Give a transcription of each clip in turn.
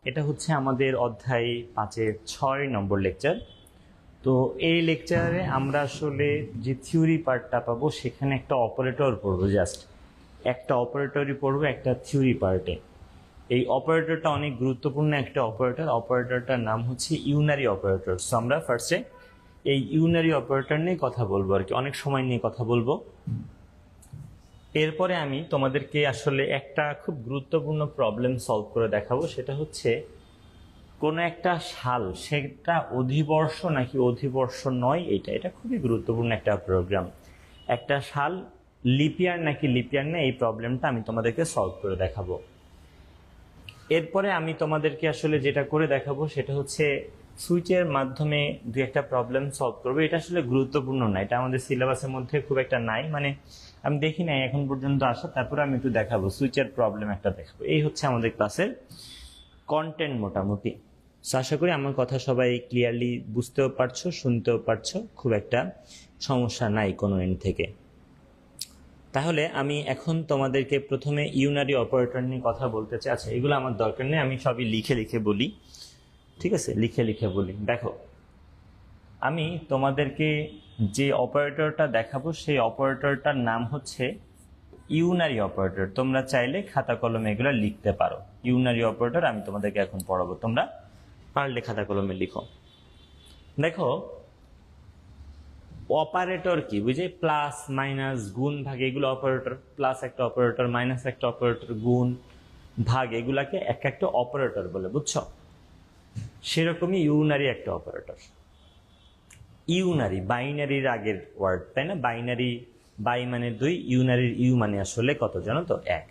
এটা হচ্ছে আমাদের অধ্যায় 5-এর 6 নম্বর লেকচার। তো এই লেকচারে আমরা আসলে যে থিওরি পার্টটা পাবো সেখানে একটা অপারেটর পড়বো, জাস্ট একটা অপারেটরই পড়বো একটা থিওরি পার্টে। এই অপারেটরটা অনেক গুরুত্বপূর্ণ একটা অপারেটরটার নাম হচ্ছে ইউনারি অপারেটর। সো আমরা ফার্স্টে এই ইউনারি অপারেটর নিয়ে কথা বলবো আর কি, অনেক সময় নিয়ে কথা বলবো। এরপরে আমি তোমাদেরকে আসলে একটা খুব গুরুত্বপূর্ণ প্রবলেম সলভ করে দেখাবো, সেটা হচ্ছে কোনো একটা সাল সেটা অধিবর্ষ নাকি অধিবর্ষ নয়, এটা খুবই গুরুত্বপূর্ণ একটা প্রোগ্রাম। একটা সাল লিপিয়ার নাকি লিপিয়ার না, এই প্রবলেমটা আমি তোমাদেরকে সলভ করে দেখাবো। এরপরে আমি তোমাদেরকে আসলে যেটা করে দেখাবো সেটা হচ্ছে সুইচের মাধ্যমে দু একটা প্রবলেম সলভ করবো। এটা আসলে গুরুত্বপূর্ণ না, এটা আমাদের সিলেবাসের মধ্যে খুব একটা নাই, মানে আমি দেখি নাই এখন পর্যন্ত আসা। তারপরে আমি একটু দেখাবো সুইচের প্রবলেম একটা দেখাবো। এই হচ্ছে আমাদের ক্লাসের কন্টেন্ট মোটামুটি। আশা করি আমার কথা সবাই ক্লিয়ারলি বুঝতেও পারছো, শুনতেও পারছো, খুব একটা সমস্যা নাই কোনো এন্ড থেকে। তাহলে আমি এখন তোমাদেরকে প্রথমে ইউনারি অপারেটর নিয়ে কথা বলতে চাই। আচ্ছা, এগুলো আমার দরকার নেই, আমি সবই লিখে লিখে বলি, ঠিক আছে? লিখে লিখে বলি। দেখো, আমি তোমাদেরকে যে অপারেটরটা দেখাবো সেই অপারেটরটার নাম হচ্ছে ইউনারি অপারেটর। তোমরা চাইলে খাতা কলমে এগুলো লিখতে পারো। ইউনারি অপারেটর আমি তোমাদেরকে এখন পড়াবো, তোমরা পারলে খাতা কলমে লিখো। দেখো, অপারেটর কি বুঝে? প্লাস মাইনাস গুণ ভাগ, এগুলো অপারেটর। প্লাস একটা অপারেটর, মাইনাস একটা অপারেটর, গুণ ভাগ, এগুলাকে এক একটা অপারেটর বলে, বুঝছো? সেরকমই ইউনারি একটা অপারেটর। ইউনারি বাইনারির আগের ওয়ার্ড, তাই না? বাইনারি, বাই মানে 2, ইউনারির ইউ মানে আসলে কত জানো তো? 1।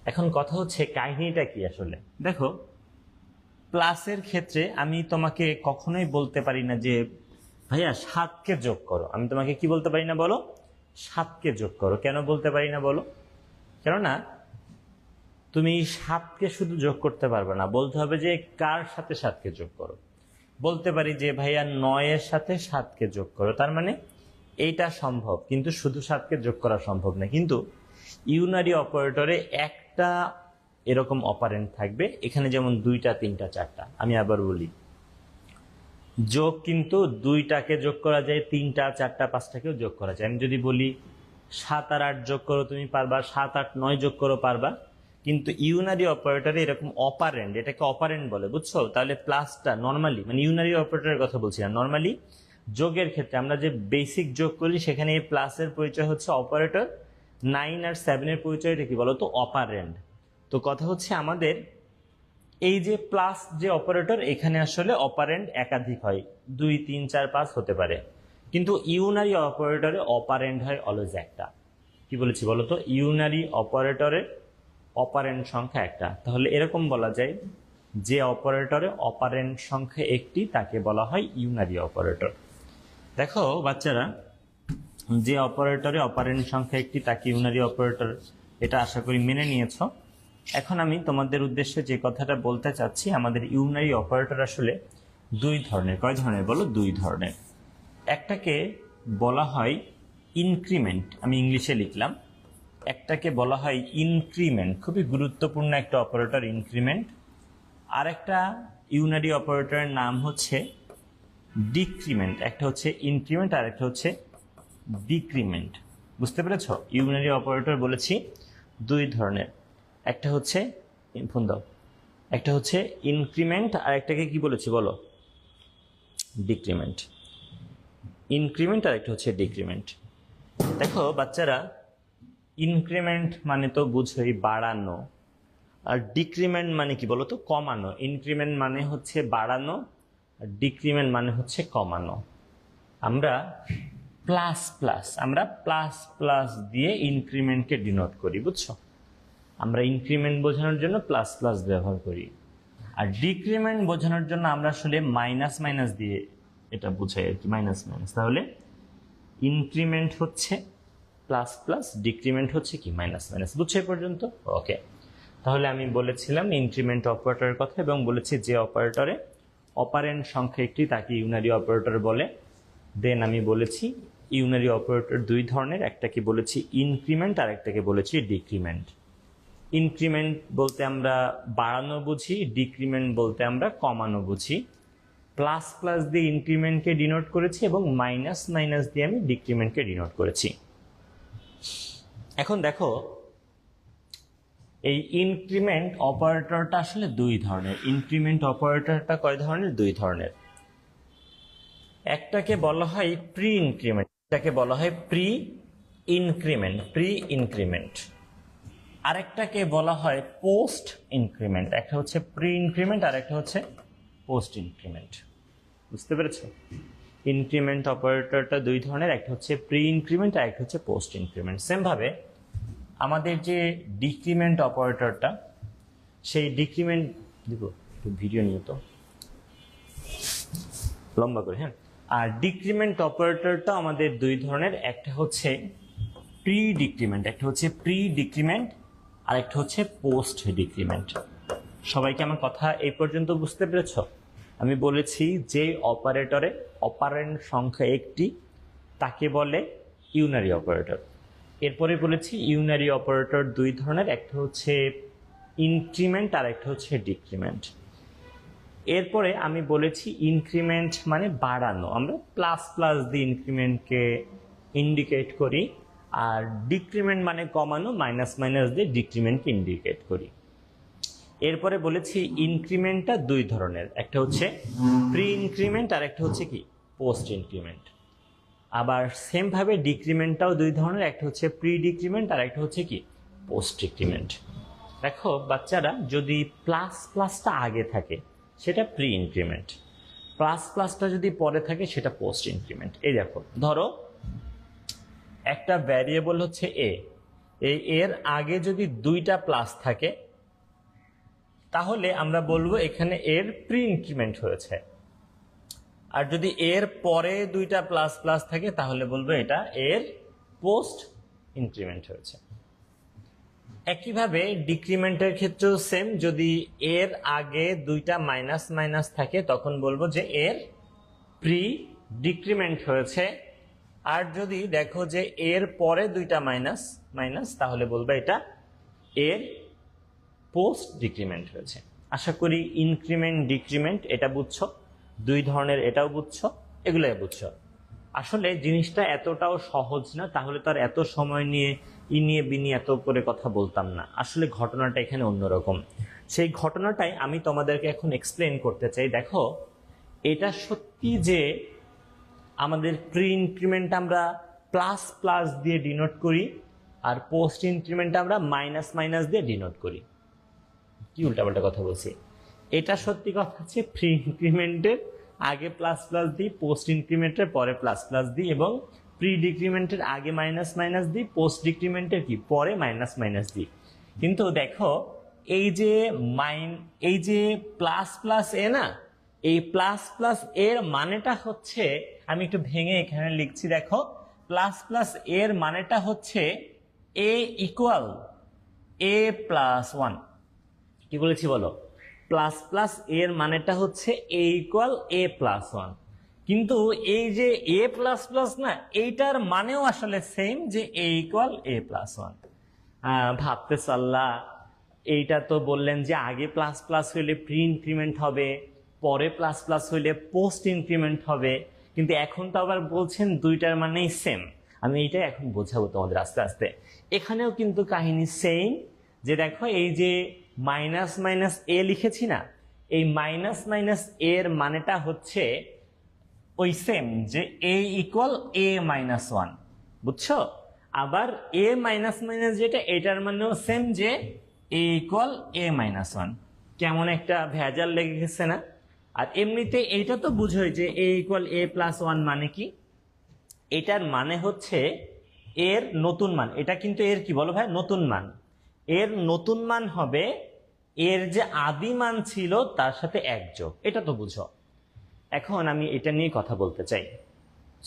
এখন কথা হচ্ছে কাহিনীটা কি আসলে। দেখো, প্লাসের ক্ষেত্রে আমি তোমাকে কখনোই বলতে পারি না যে ভাইয়া 7কে যোগ করো। আমি তোমাকে কি বলতে পারি না বলো? 7কে যোগ করো। কেন বলতে পারি না বলো? কেননা তুমি 7কে শুধু যোগ করতে পারবে না, বলতে হবে যে কার সাথে 7কে যোগ করো। বলতে পারি যে ভাইয়া 9-এর সাথে 7কে যোগ করো, তার মানে এইটা সম্ভব, কিন্তু শুধু 7কে যোগ করা সম্ভব না। কিন্তু ইউনারি অপারেটরে একটা এরকম অপারেন্ট থাকবে, এখানে যেমন 2টা 3টা 4টা। আমি আবার বলি, যোগ কিন্তু 2টাকে যোগ করা যায়, 3টা 4টা 5টাকেও যোগ করা যায়। আমি যদি বলি 7 আর 8 যোগ করো, তুমি পারবা। 7, 8, 9 যোগ করো, পারবা। কিন্তু ইউনারি অপারেটরে এরকম অপারেন্ট, এটাকে অপারেন্ট বলে, বুঝছো? তাহলে প্লাসটা নর্মালি, মানে ইউনারি অপারেটরের কথা বলছি না, নর্মালি যোগের ক্ষেত্রে আমরা যে বেসিক যোগ করি সেখানে এই প্লাসের পরিচয় হচ্ছে অপারেটর, 9 আর 7-এর পরিচয়টা কি বলো তো? অপারেন্ট। তো কথা হচ্ছে আমাদের এই যে প্লাস যে অপারেটর, এখানে আসলে অপারেন্ট একাধিক হয়, 2, 3, 4, 5 হতে পারে। কিন্তু ইউনারি অপারেটরে অপারেন্ট হয় অলওয়েজ একটা। কি বলেছি বলো তো? ইউনারি অপারেটরে অপারেন্ট সংখ্যা একটা। তাহলে এরকম বলা যায়, যে অপারেটরে অপারেন্ট সংখ্যা একটি তাকে বলা হয় ইউনারি অপারেটর। দেখো বাচ্চারা, যে অপারেটরে অপারেন্ট সংখ্যা একটি তাকে ইউনারি অপারেটর, এটা আশা করি মেনে নিয়েছো। এখন আমি তোমাদের উদ্দেশ্যে যে কথাটা বলতে চাচ্ছি, আমাদের ইউনারি অপারেটর আসলে 2 ধরনের। কয় ধরনের বলো? 2 ধরনের। একটাকে বলা হয় ইনক্রিমেন্ট, আমি ইংলিশে লিখলাম। একটাকে বলা হয় ইনক্রিমেন্ট, খুবই গুরুত্বপূর্ণ একটা অপারেটর ইনক্রিমেন্ট। আর একটা ইউনারি অপারেটরের নাম হচ্ছে ডিক্রিমেন্ট। একটা হচ্ছে ইনক্রিমেন্ট আর একটা হচ্ছে ডিক্রিমেন্ট। বুঝতে পেরেছ? ইউনারি অপারেটর বলেছি 2 ধরনের। একটা হচ্ছে, ফোন দাও, একটা হচ্ছে ইনক্রিমেন্ট আর একটাকে কি বলেছি বলো? ডিক্রিমেন্ট। ইনক্রিমেন্ট আর একটা হচ্ছে ডিক্রিমেন্ট। দেখো বাচ্চারা, ইনক্রিমেন্ট মানে তো বুঝোই বাড়ানো, আর ডিক্রিমেন্ট মানে কি বলো তো? কমানো। ইনক্রিমেন্ট মানে হচ্ছে বাড়ানো, আর ডিক্রিমেন্ট মানে হচ্ছে কমানো। আমরা প্লাস প্লাস দিয়ে ইনক্রিমেন্টকে ডিনোট করি, বুঝছো? আমরা ইনক্রিমেন্ট বোঝানোর জন্য প্লাস প্লাস ব্যবহার করি, আর ডিক্রিমেন্ট বোঝানোর জন্য আমরা আসলে মাইনাস মাইনাস দিয়ে এটা বুঝাই আর কি, মাইনাস মাইনাস। তাহলে ইনক্রিমেন্ট হচ্ছে প্লাস প্লাস, ডিক্রিমেন্ট হচ্ছে কি? Minus minus. বুঝছো এ পর্যন্ত? ওকে। তাহলে আমি বলেছিলাম ইনক্রিমেন্ট অপারেটরের কথা, এবং বলেছি যে অপারেটরে অপারেন্ট সংখ্যা একটি তাকে ইউনারি অপারেটর বলে। দেন আমি বলেছি ইউনারি অপারেটর 2 ধরনের, একটাকে বলেছি ইনক্রিমেন্ট আর একটাকে বলেছি ডিক্রিমেন্ট। ইনক্রিমেন্ট বলতে আমরা বাড়ানো বুঝি, ডিক্রিমেন্ট বলতে আমরা কমানো বুঝি। প্লাস প্লাস দিয়ে ইনক্রিমেন্টকে ডিনোট করেছি এবং মাইনাস মাইনাস দিয়ে আমি ডিক্রিমেন্টকে ডিনোট করেছি। এখন দেখো এই ইনক্রিমেন্ট অপারেটরটা আসলে দুই ধরনের। ইনক্রিমেন্ট অপারেটরটা কয় ধরনের? দুই ধরনের। একটাকে বলা হয় প্রি ইনক্রিমেন্ট, এটাকে বলা হয় প্রি ইনক্রিমেন্ট। আরেকটাকে বলা হয় পোস্ট ইনক্রিমেন্ট। একটা হচ্ছে প্রি ইনক্রিমেন্ট আর একটা হচ্ছে পোস্ট ইনক্রিমেন্ট। বুঝতে পেরেছো? ইনক্রিমেন্ট অপারেটরটা দুই ধরনের, একটা হচ্ছে প্রি ইনক্রিমেন্ট আর একটা হচ্ছে পোস্ট ইনক্রিমেন্ট। সেম ভাবে আমাদের যে ডিক্রিমেন্ট অপারেটরটা, সেই ডিক্রিমেন্ট দিব একটু ভিডিও নিয়ে তো লম্বা করে, হ্যাঁ। আর ডিক্রিমেন্ট অপারেটরটা আমাদের দুই ধরনের, একটা হচ্ছে প্রি ডিক্রিমেন্ট, একটা হচ্ছে প্রি ডিক্রিমেন্ট আর একটা হচ্ছে পোস্ট ডিক্রিমেন্ট। সবাইকে আমার কথা এই পর্যন্ত বুঝতে পেরেছ? আমি বলেছি যে অপারেটরে অপারেন্ড সংখ্যা একটি তাকে বলে ইউনারি অপারেটর। এরপরে বলেছি ইউনারি অপারেটর দুই ধরনের, একটা হচ্ছে ইনক্রিমেন্ট আর একটা হচ্ছে ডিক্রিমেন্ট। এরপরে আমি বলেছি ইনক্রিমেন্ট মানে বাড়ানো, আমরা প্লাস প্লাস দিয়ে ইনক্রিমেন্টকে ইন্ডিকেট করি, আর ডিক্রিমেন্ট মানে কমানো, মাইনাস মাইনাস দিয়ে ডিক্রিমেন্টকে ইন্ডিকেট করি। এরপরে বলেছি ইনক্রিমেন্টটা দুই ধরনের, একটা হচ্ছে প্রি ইনক্রিমেন্ট আর একটা হচ্ছে কি পোস্ট ইনক্রিমেন্ট। আবার সেম ভাবে ডিক্রিমেন্টটাও দুই ধরনের, একটা হচ্ছে প্রি ডিক্রিমেন্ট আর একটা হচ্ছে কি পোস্ট ডিক্রিমেন্ট। দেখো বাচ্চারা, যদি প্লাস প্লাসটা আগে থাকে সেটা প্রি ইনক্রিমেন্ট, প্লাস প্লাসটা যদি পরে থাকে সেটা পোস্ট ইনক্রিমেন্ট। এই দেখো, ধরো একটা ভ্যারিয়েবল হচ্ছে এ, এই এর আগে যদি দুইটা প্লাস থাকে তাহলে আমরা বলবো এখানে এর প্রি ইনক্রিমেন্ট হয়েছে, আর যদি এর পরে দুইটা প্লাস প্লাস থাকে তাহলে বলবো এটা এর পোস্ট ইনক্রিমেন্ট হয়েছে। একইভাবে ডিক্রিমেন্টের ক্ষেত্রেও সেম, যদি এর আগে দুইটা মাইনাস মাইনাস থাকে তখন বলবো যে এর প্রি ডিক্রিমেন্ট হয়েছে, আর যদি দেখো যে এর পরে দুইটা মাইনাস মাইনাস তাহলে বলবো এটা এর পোস্ট ডিক্রিমেন্ট হয়েছে। আশা করি ইনক্রিমেন্ট ডিক্রিমেন্ট এটা বুঝছো, দুই ধরনের এটাও বুঝছো, এগুলোই বুঝছো। আসলে জিনিসটা এতটাও সহজ না, তাহলে তো আর এত সময় নিয়ে বিনি এত করে কথা বলতাম না। আসলে ঘটনাটা এখানে অন্যরকম। সেই ঘটনাটাই আমি তোমাদেরকে এখন এক্সপ্লেন করতে চাই। দেখো, এটা সত্যি যে আমাদের প্রি ইনক্রিমেন্ট আমরা প্লাস প্লাস দিয়ে ডিনোট করি, আর পোস্ট ইনক্রিমেন্ট আমরা মাইনাস মাইনাস দিয়ে ডিনোট করি। কি উল্টাপাল্টা কথা বলছি? এটা সত্যি কথা হচ্ছে প্রি ইনক্রিমেন্টের আগে প্লাস প্লাস দিই, পোস্ট ইনক্রিমেন্টের পরে প্লাস প্লাস দিই, এবং প্রি ডিক্রিমেন্টের আগে মাইনাস মাইনাস দিই, পোস্ট ডিক্রিমেন্টের কি পরে মাইনাস মাইনাস দিই। কিন্তু দেখো এই যে প্লাস প্লাস এ না, এই প্লাস প্লাস এর মানেটা হচ্ছে, আমি একটু ভেঙে এখানে লিখছি, দেখো প্লাস প্লাস এর মানেটা হচ্ছে এ ইকুয়াল এ প্লাস ওয়ান। কি বলেছি বলো? প্লাস প্লাস এর মানেটা হচ্ছে এ ইকুয়াল এ প্লাস ওয়ান। কিন্তু এই যে এ প্লাস প্লাস না, এইটার মানেও আসলে সেম, যে এ ইকুয়াল এ প্লাস ওয়ান। ভাবতে চাল্লা, এইটা তো বললেন যে আগে প্লাস প্লাস হইলে প্রি ইনক্রিমেন্ট হবে, পরে প্লাস প্লাস হইলে পোস্ট ইনক্রিমেন্ট হবে, কিন্তু এখন তো আবার বলছেন দুইটার মানেই সেম। আমি এইটাই এখন বোঝাবো তোমাদের আস্তে আস্তে। এখানেও কিন্তু কাহিনী সেম, যে দেখো এই যে মাইনাস মাইনাস এ লিখেছি না, এই মাইনাস মাইনাস এর মানেটা হচ্ছে ওই সেম, যে এ ইকুয়াল এ মাইনাস ওয়ান। বুঝছো? আবার এ মাইনাস মাইনাস যেটা, এটার মানেও সেম, যে এ ইকুয়াল এ মাইনাস ওয়ান। কেমন একটা ভেজাল লেগে গেছে না? আর এমনিতে এইটা তো বুঝোই যে এ ইকুয়াল এ প্লাস ওয়ান মানে কি, এটার মানে হচ্ছে এর নতুন মান। এটা কিন্তু এর কি বলো ভাই? নতুন মান। এর নতুন মান হবে এর যে আদি মান ছিল তার সাথে এক যোগ। এটা তো বুঝো। এখন আমি এটা নিয়ে কথা বলতে চাই।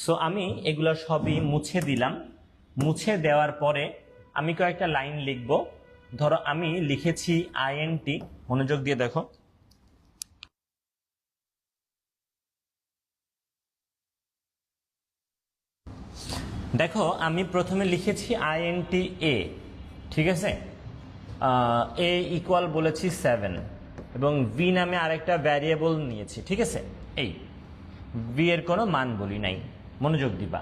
সো আমি এগুলো সবই মুছে দিলাম। মুছে দেওয়ার পরে আমি কয়েকটা লাইন লিখব। ধরো আমি লিখেছি আইএনটি, মনোযোগ দিয়ে দেখো। দেখো আমি প্রথমে লিখেছি আইএনটি এ, ঠিক আছে? এ ইকুয়াল বলেছি 7 এবং ভি নামে আরেকটা ভ্যারিয়েবল নিয়েছি, ঠিক আছে। এই ভি এর কোনো মান বলি নাই, মনোযোগ দিবা।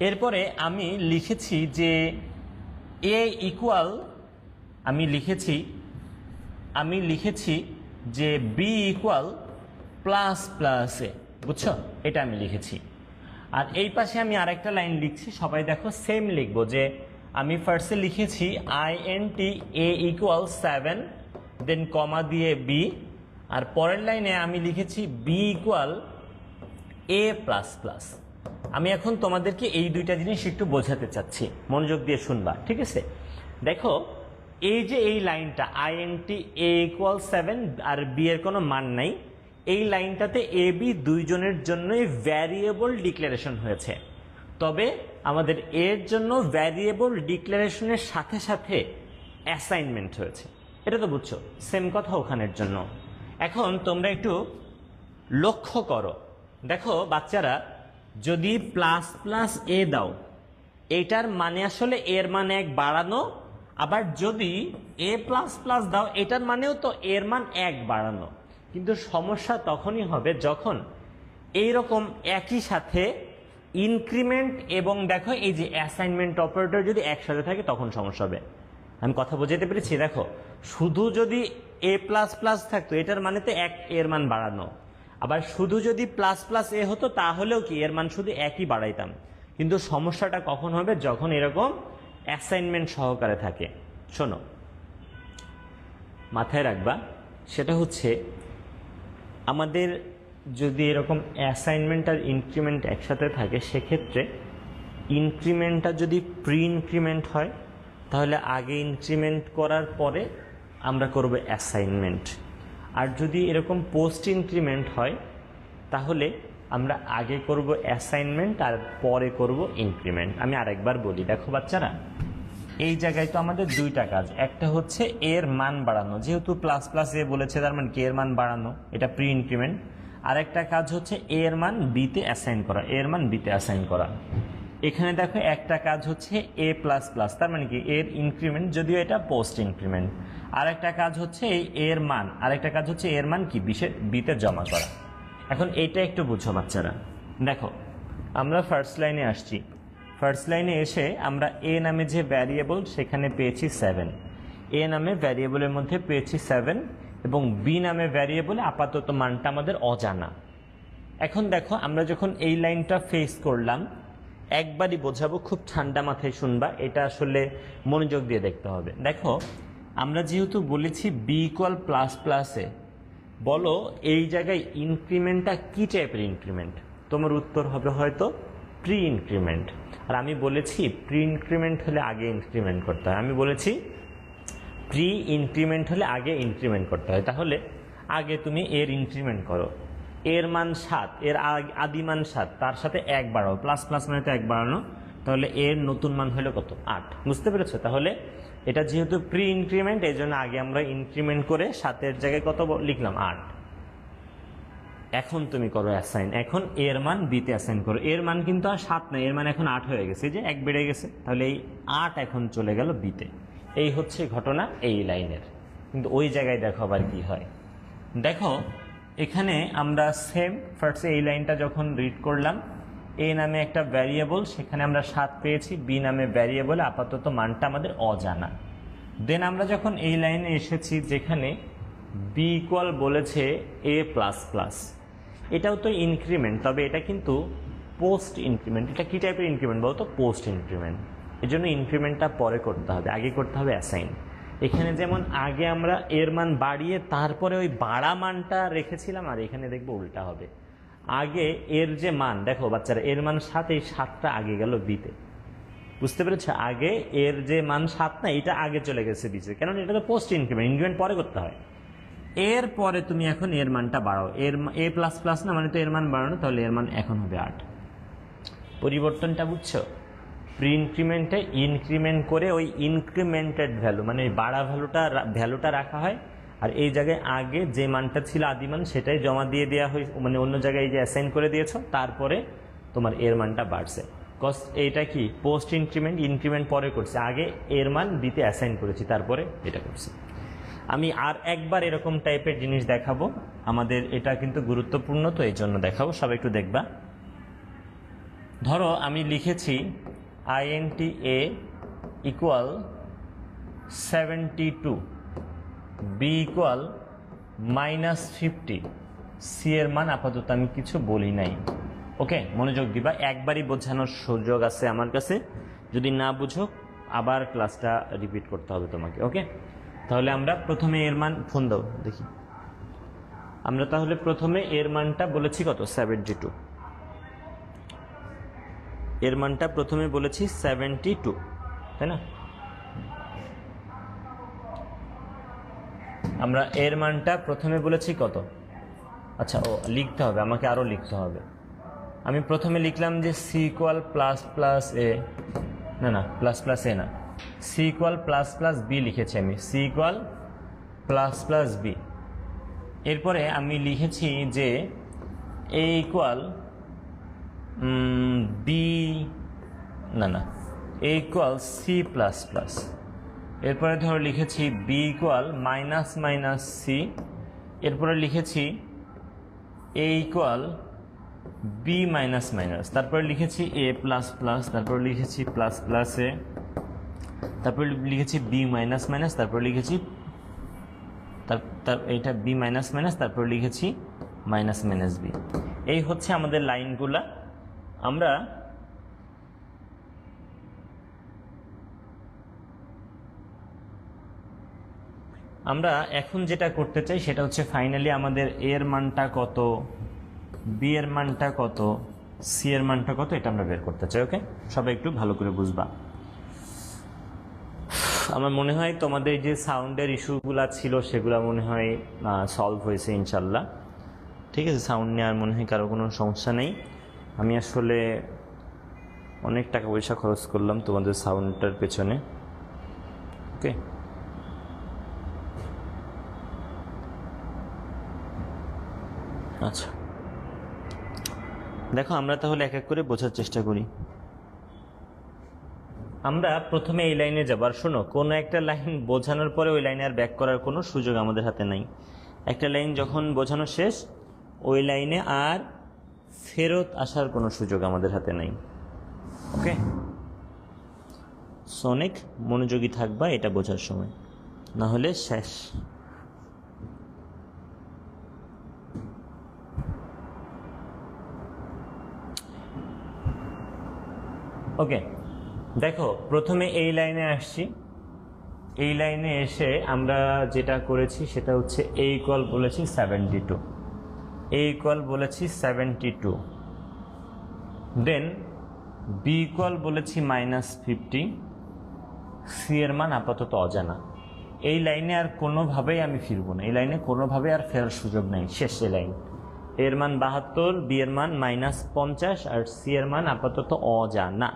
এরপরে আমি লিখেছি যে এ ইকুয়াল আমি লিখেছি যে বি ইকুয়াল প্লাস প্লাস এ, বুঝছো, এটা আমি লিখেছি। আর এই পাশে আমি আরেকটা লাইন লিখছি, সবাই দেখো সেম লিখবো, যে আমি ফার্স্টে লিখেছি INT এ ইকুয়াল 7 দেন কমা দিয়ে বি, আর পরের লাইনে আমি লিখেছি বি ইকুয়াল এ প্লাস প্লাস। আমি এখন তোমাদেরকে এই দুইটা জিনিস একটু বোঝাতে চাচ্ছি, মনোযোগ দিয়ে শুনবা, ঠিক আছে। দেখো এই যে এই লাইনটা INT এ ইকুয়াল 7 আর বি এর কোনো মান নাই, এই লাইনটাতে এ বি দুইজনের জন্যই ভ্যারিয়েবল ডিক্লারেশন হয়েছে, তবে আমাদের এর জন্য ভ্যারিয়েবল ডিক্লারেশনের সাথে সাথে অ্যাসাইনমেন্ট হয়েছে, এটা তো বুঝছো, সেম কথা ওখানের জন্য। এখন তোমরা একটু লক্ষ্য করো, দেখো বাচ্চারা, যদি প্লাস প্লাস এ দাও, এটার মানে আসলে এর মান 1 বাড়ানো, আবার যদি এ প্লাস প্লাস দাও, এটার মানেও তো এর মান 1 বাড়ানো। কিন্তু সমস্যা তখনই হবে যখন এইরকম একই সাথে ইনক্রিমেন্ট এবং দেখো এই যে অ্যাসাইনমেন্ট অপারেটর যদি একসাথে থাকে তখন সমস্যা হবে। আমি কথা বোঝাতে পেরেছি? দেখো শুধু যদি এ প্লাস প্লাস থাকতো, এটার মানে তো 1 এর মান বাড়ানো, আবার শুধু যদি প্লাস প্লাস এ হতো তাহলেও কি এর মান শুধু 1ই বাড়াইতাম। কিন্তু সমস্যাটা কখন হবে? যখন এরকম অ্যাসাইনমেন্ট সহকারে থাকে। শোনো, মাথায় রাখবা, সেটা হচ্ছে আমাদের যদি এরকম অ্যাসাইনমেন্ট আর ইনক্রিমেন্ট একসাথে থাকে, সেক্ষেত্রে ইনক্রিমেন্টটা যদি প্রি ইনক্রিমেন্ট হয় তাহলে আগে ইনক্রিমেন্ট করার পরে আমরা করব অ্যাসাইনমেন্ট, আর যদি এরকম পোস্ট ইনক্রিমেন্ট হয় তাহলে আমরা আগে করব অ্যাসাইনমেন্ট আর পরে করব ইনক্রিমেন্ট। আমি আরেকবার বলি, দেখো বাচ্চারা, এই জায়গায় তো আমাদের দুইটা কাজ, একটা হচ্ছে এর মান বাড়ানো, যেহেতু প্লাস প্লাস এ বলেছে তার মানে কি এর মান বাড়ানো, এটা প্রি ইনক্রিমেন্ট। আরেকটা কাজ হচ্ছে এর মান বিতে অ্যাসাইন করা, এর মান বিতে অ্যাসাইন করা। এখানে দেখো একটা কাজ হচ্ছে এ প্লাস প্লাস, তার মানে কি এর ইনক্রিমেন্ট, যদিও এটা পোস্ট ইনক্রিমেন্ট। আরেকটা কাজ হচ্ছে এই এর মান, আরেকটা কাজ হচ্ছে এর মান কি বিতে জমা করা। এখন এইটা একটু বুঝো বাচ্চারা, দেখো আমরা ফার্স্ট লাইনে আসছি, ফার্স্ট লাইনে এসে আমরা এ নামে যে ভ্যারিয়েবল সেখানে পেয়েছি 7, এ নামে ভ্যারিয়েবলের মধ্যে পেয়েছি 7 এবং বি নামে ভ্যারিয়েবলে আপাতত মানটা আমাদের অজানা। এখন দেখো আমরা যখন এই লাইনটা ফেস করলাম, একবারই বোঝাবো, খুব ঠান্ডা মাথায় শুনবা, এটা আসলে মনোযোগ দিয়ে দেখতে হবে। দেখো আমরা যেহেতু বলেছি বি ইকুয়াল প্লাস প্লাসে, বলো এই জায়গায় ইনক্রিমেন্টটা কি টাইপের ইনক্রিমেন্ট? তোমার উত্তর হবে হয়তো প্রি ইনক্রিমেন্ট। আর আমি বলেছি প্রি ইনক্রিমেন্ট হলে আগে ইনক্রিমেন্ট করতে হয়, আমি বলেছি প্রি ইনক্রিমেন্ট হলে আগে ইনক্রিমেন্ট করতে হয়। তাহলে আগে তুমি এর ইনক্রিমেন্ট করো, এর মান 7, এর আদি মান 7, তার সাথে 1 বাড়াও, প্লাস প্লাস মানে তো 1 বাড়ানো, তাহলে এর নতুন মান হলো কত? 8। বুঝতে পেরেছো? তাহলে এটা যেহেতু প্রি ইনক্রিমেন্ট, এই জন্য আগে আমরা ইনক্রিমেন্ট করে 7-এর জায়গায় কত লিখলাম? 8। এখন তুমি করো অ্যাসাইন, এখন এর মান বিতে অ্যাসাইন করো। এর মান কিন্তু আর 7 না, এর মান এখন 8 হয়ে গেছে, যে 1 বেড়ে গেছে, তাহলে এই 8 এখন চলে গেল বিতে। এই হচ্ছে ঘটনা এই লাইনের। কিন্তু ওই জায়গায় দেখো আবার কি হয়। দেখো এখানে আমরা সেম ফার্স্টে এই লাইনটা যখন রিড করলাম, এ নামে একটা ভ্যারিয়েবল, সেখানে আমরা 7 পেয়েছি, বি নামে ভ্যারিয়েবলে আপাতত মানটা আমাদের অজানা। দেন আমরা যখন এই লাইনে এসেছি যেখানে বি ইকুয়াল বলেছে এ প্লাস প্লাস, এটাও তো ইনক্রিমেন্ট, তবে এটা কিন্তু পোস্ট ইনক্রিমেন্ট। এটা কি টাইপের ইনক্রিমেন্ট বলতো? Post increment. এর জন্য ইনক্রিমেন্টটা পরে করতে হবে, আগে করতে হবে অ্যাসাইন। এখানে যেমন আগে আমরা এর মান বাড়িয়ে তারপরে ওই বাড়া মানটা রেখেছিলাম, আর এখানে দেখবো উল্টা হবে। আগে এর যে মান, দেখো বাচ্চারা, এর মান 7, এই 7টা আগে গেল বিতে। বুঝতে পেরেছো? আগে এর যে মান 7 না, এটা আগে চলে গেছে বিতে, কেন? এটা তো পোস্ট ইনক্রিমেন্ট, ইনক্রিমেন্ট পরে করতে হয়। এরপরে তুমি এখন এর মানটা বাড়াও, এর এ প্লাস প্লাস না, মানে তো এর মান বাড়ানো, তাহলে এর মান এখন হবে 8। পরিবর্তনটা বুঝছো? প্রি ইনক্রিমেন্টে ইনক্রিমেন্ট করে ওই ইনক্রিমেন্টেড ভ্যালু, মানে ওই বাড়া ভ্যালুটা রাখা হয়, আর এই জায়গায় আগে যে মানটা ছিল আদিমান সেটাই জমা দিয়ে দেওয়া হয়, মানে অন্য জায়গায় যে অ্যাসাইন করে দিয়েছো, তারপরে তোমার এর মানটা বাড়ছে। কজ এইটা কি পোস্ট ইনক্রিমেন্ট, ইনক্রিমেন্ট পরে করছি, আগে এর মান বিতে অ্যাসাইন করেছি তারপরে এটা করছি। আমি আর একবার এরকম টাইপের জিনিস দেখাবো, আমাদের এটা কিন্তু গুরুত্বপূর্ণ, তো এই জন্য দেখাবো, সবাই একটু দেখবা। ধরো আমি লিখেছি INT A equal 72, B equal -50, C এর মান আপাতত আমি কিছু বলি নাই। ওকে, মনোযোগ দিবা, একবারই বোঝানোর সুযোগ আছে আমার কাছে, যদি না বুঝো আবার ক্লাসটা রিপিট করতে হবে তোমাকে। ওকে, তাহলে আমরা প্রথমে এর মান, ফোন দাও দেখি, আমরা তাহলে প্রথমে এর মানটা বলেছি কত, 72, এর মানটা প্রথমে বলেছি 72, তাই না? আমরা এর মানটা প্রথমে বলেছি কত, আচ্ছা ও লিখতে হবে, আমাকে আরও লিখতে হবে। আমি প্রথমে লিখলাম যে C equal plus plus A, না প্লাস প্লাস এ না, C equal plus plus B লিখেছি আমি, C equal plus plus B. এরপরে আমি লিখেছি যে এ ইকুয়াল বি, না A equal C plus plus. এরপরে ধরো লিখেছি B equal minus minus C. এরপরে লিখেছি A equal B minus minus, তারপরে লিখেছি এ প্লাস প্লাস, তারপরে লিখেছি প্লাস প্লাস এ, তারপরে লিখেছি বি মাইনাস মাইনাস, তারপরে লিখেছি এইটা বি মাইনাস মাইনাস, তারপরে লিখেছি মাইনাস মাইনাস বি। এই হচ্ছে আমাদের লাইনগুলা। আমরা এখন যেটা করতে চাই সেটা হচ্ছে ফাইনালি আমাদের এর মানটা কত, বি এর মানটা কত, সি এর মানটা কত, এটা আমরা বের করতে চাই। ওকে, সবাই একটু ভালো করে বুঝবা। আমার মনে হয় তোমাদের যে সাউন্ডের ইস্যুগুলো ছিল সেগুলো মনে হয় সলভ হয়েছে ইনশাল্লাহ। ঠিক আছে, সাউন্ড নিয়ে আর মনে হয় কারো কোনো সমস্যা নেই। আমি আসলে অনেক টাকা পয়সা খরচ করলাম তোমাদের সাউন্ডটার পেছনে। ওকে, আচ্ছা দেখো, আমরা তাহলে এক এক করে বোঝার চেষ্টা করি। আমরা প্রথমে এই লাইনে যাবো। আর শোনো, কোনো একটা লাইন বোঝানোর পরে ওই লাইনে আর ব্যাক করার কোনো সুযোগ আমাদের হাতে নাই। একটা লাইন যখন বোঝানো শেষ, ওই লাইনে আর ফেরত আসার কোনো সুযোগ আমাদের হাতে নাই। ওকে, অনেক মনোযোগী থাকবা এটা বোঝার সময়, না হলে শেষ। ওকে, দেখো প্রথমে এই লাইনে আসছি। এই লাইনে এসে আমরা যেটা করেছি সেটা হচ্ছে এ ইকুয়াল বলেছি 72, এ ইকুয়াল বলেছি 72, দেন বি ইকুয়াল বলেছি -50, সি এর মান আপাতত অজানা। এই লাইনে আর কোনোভাবেই আমি ফিরবো না, এই লাইনে কোনোভাবে আর ফেরার সুযোগ নেই, শেষ এই লাইন। এর মান 72, বি এর মান -50 আর সি এর মান আপাতত অজানা।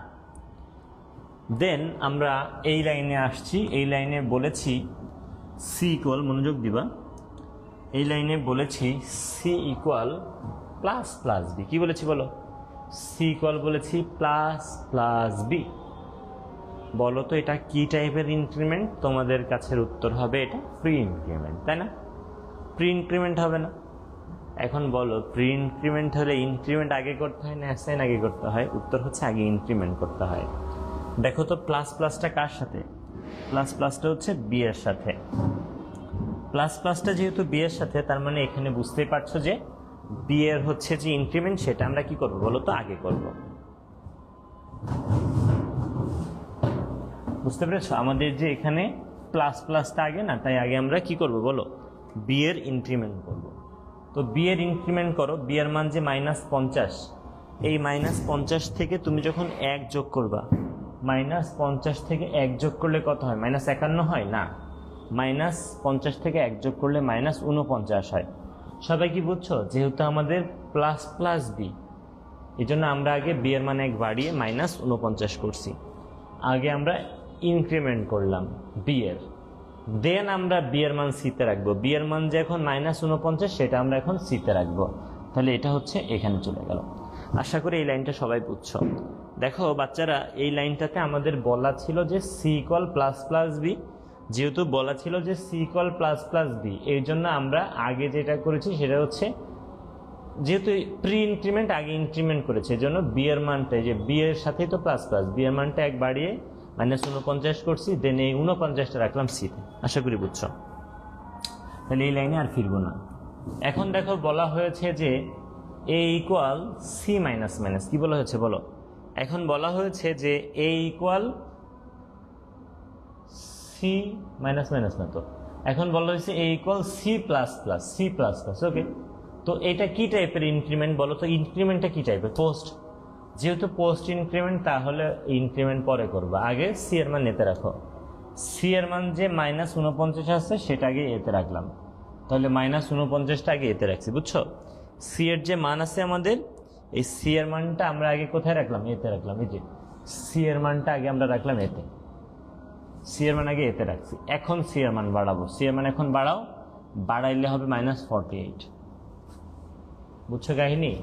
দেন আমরা এই লাইনে আসছি। এই লাইনে বলেছি সি ইকুয়াল, মনোযোগ দিবা, এই লাইনে বলেছি C equal plus plus B. কি বলেছি বলো? সি ইকুয়াল বলেছি প্লাস প্লাস বি। বলো তো এটা কি টাইপের ইনক্রিমেন্ট? তোমাদের কাছের উত্তর হবে এটা প্রি ইনক্রিমেন্ট, তাই না? প্রি ইনক্রিমেন্ট হবে না? এখন বলো, প্রি ইনক্রিমেন্ট হলে ইনক্রিমেন্ট আগে করতে হয় না অ্যাসাইন আগে করতে হয়? উত্তর হচ্ছে আগে ইনক্রিমেন্ট করতে হয়। দেখো তো প্লাস প্লাসটা কার সাথে? প্লাস প্লাসটা হচ্ছে বি এর সাথে। প্লাস প্লাসটা যেহেতু বি এর সাথে, তার মানে এখানে বুঝতেই পারছো যে বি এর হচ্ছে যে ইনক্রিমেন্ট সেটা আমরা কি করবো বলো তো? আগে করব। বুঝতে পেরেছো? আমাদের যে এখানে প্লাস প্লাসটা আগে না, তাই আগে আমরা কি করব বলো? বি এর ইনক্রিমেন্ট করব। তো বি এর ইনক্রিমেন্ট করো। বি এর মান যে -50, এই -50 থেকে তুমি যখন 1 যোগ করবা, -50 থেকে 1 যোগ করলে কত হয়? -51 হয় না, -50 থেকে 1 যোগ করলে -49 হয়। সবাই কি বুঝছো? যেহেতু আমাদের প্লাস প্লাস বি, এই জন্য আমরা আগে বি এর মান 1 বাড়িয়ে -49 করছি। আগে আমরা ইনক্রিমেন্ট করলাম বি এর, দেন আমরা বি এর মান সিতে রাখবো। বি এর মান যে এখন -49, সেটা আমরা এখন সিতে রাখবো। তাহলে এটা হচ্ছে এখানে চলে গেল। আশা করি এই লাইনটা সবাই বুঝছো। দেখো বাচ্চারা, এই লাইনটাতে আমাদের বলা ছিল যে C equal plus plus B, যেহেতু বলা ছিল যে C equal plus plus B, এই জন্য আমরা আগে যেটা করেছি সেটা হচ্ছে, যেহেতু প্রি ইনক্রিমেন্ট আগে ইনক্রিমেন্ট করেছে, এই জন্য বি এর মানটা, যে বি এর সাথেই তো প্লাস প্লাস, বি এর মানটা এক বাড়িয়ে -49 করছি, দেন এই 49টা রাখলাম সিতে। আশা করি বুঝছো। তাহলে এই লাইনে আর ফিরবো না। এখন দেখো বলা হয়েছে যে এ ইকুয়াল সি মাইনাস মাইনাস, কি বলা হয়েছে বলো? এখন বলা হয়েছে যে এ ইকুয়াল সি মাইনাস মাইনাস, না তো, এখন বলা হয়েছে a equal C plus plus, c plus plus. Okay, তো এটা কি টাইপের ইনক্রিমেন্ট বলো তো? ইনক্রিমেন্টটা কি টাইপের? পোস্ট, যেহেতু পোস্ট ইনক্রিমেন্ট তাহলে ইনক্রিমেন্ট পরে করবো, আগে সি এর মান এতে রাখো। সি এর মান যে -49 আছে সেটা আগে এতে রাখলাম, তাহলে -49টা আগে এতে রাখছি, বুঝছো? সি এর যে মান আছে আমাদের, এই সি এর মানটা আমরা আগে কোথায় রাখলাম? এতে রাখলাম। এই যে সি এর মানটা আগে আমরা রাখলাম এতে, সি এর মান আগে এতে রাখছি। এখন সি এর মান বাড়াবো, সি এর মান এখন বাড়াও, বাড়াইলে হবে -48। বুঝছো কাহিনী?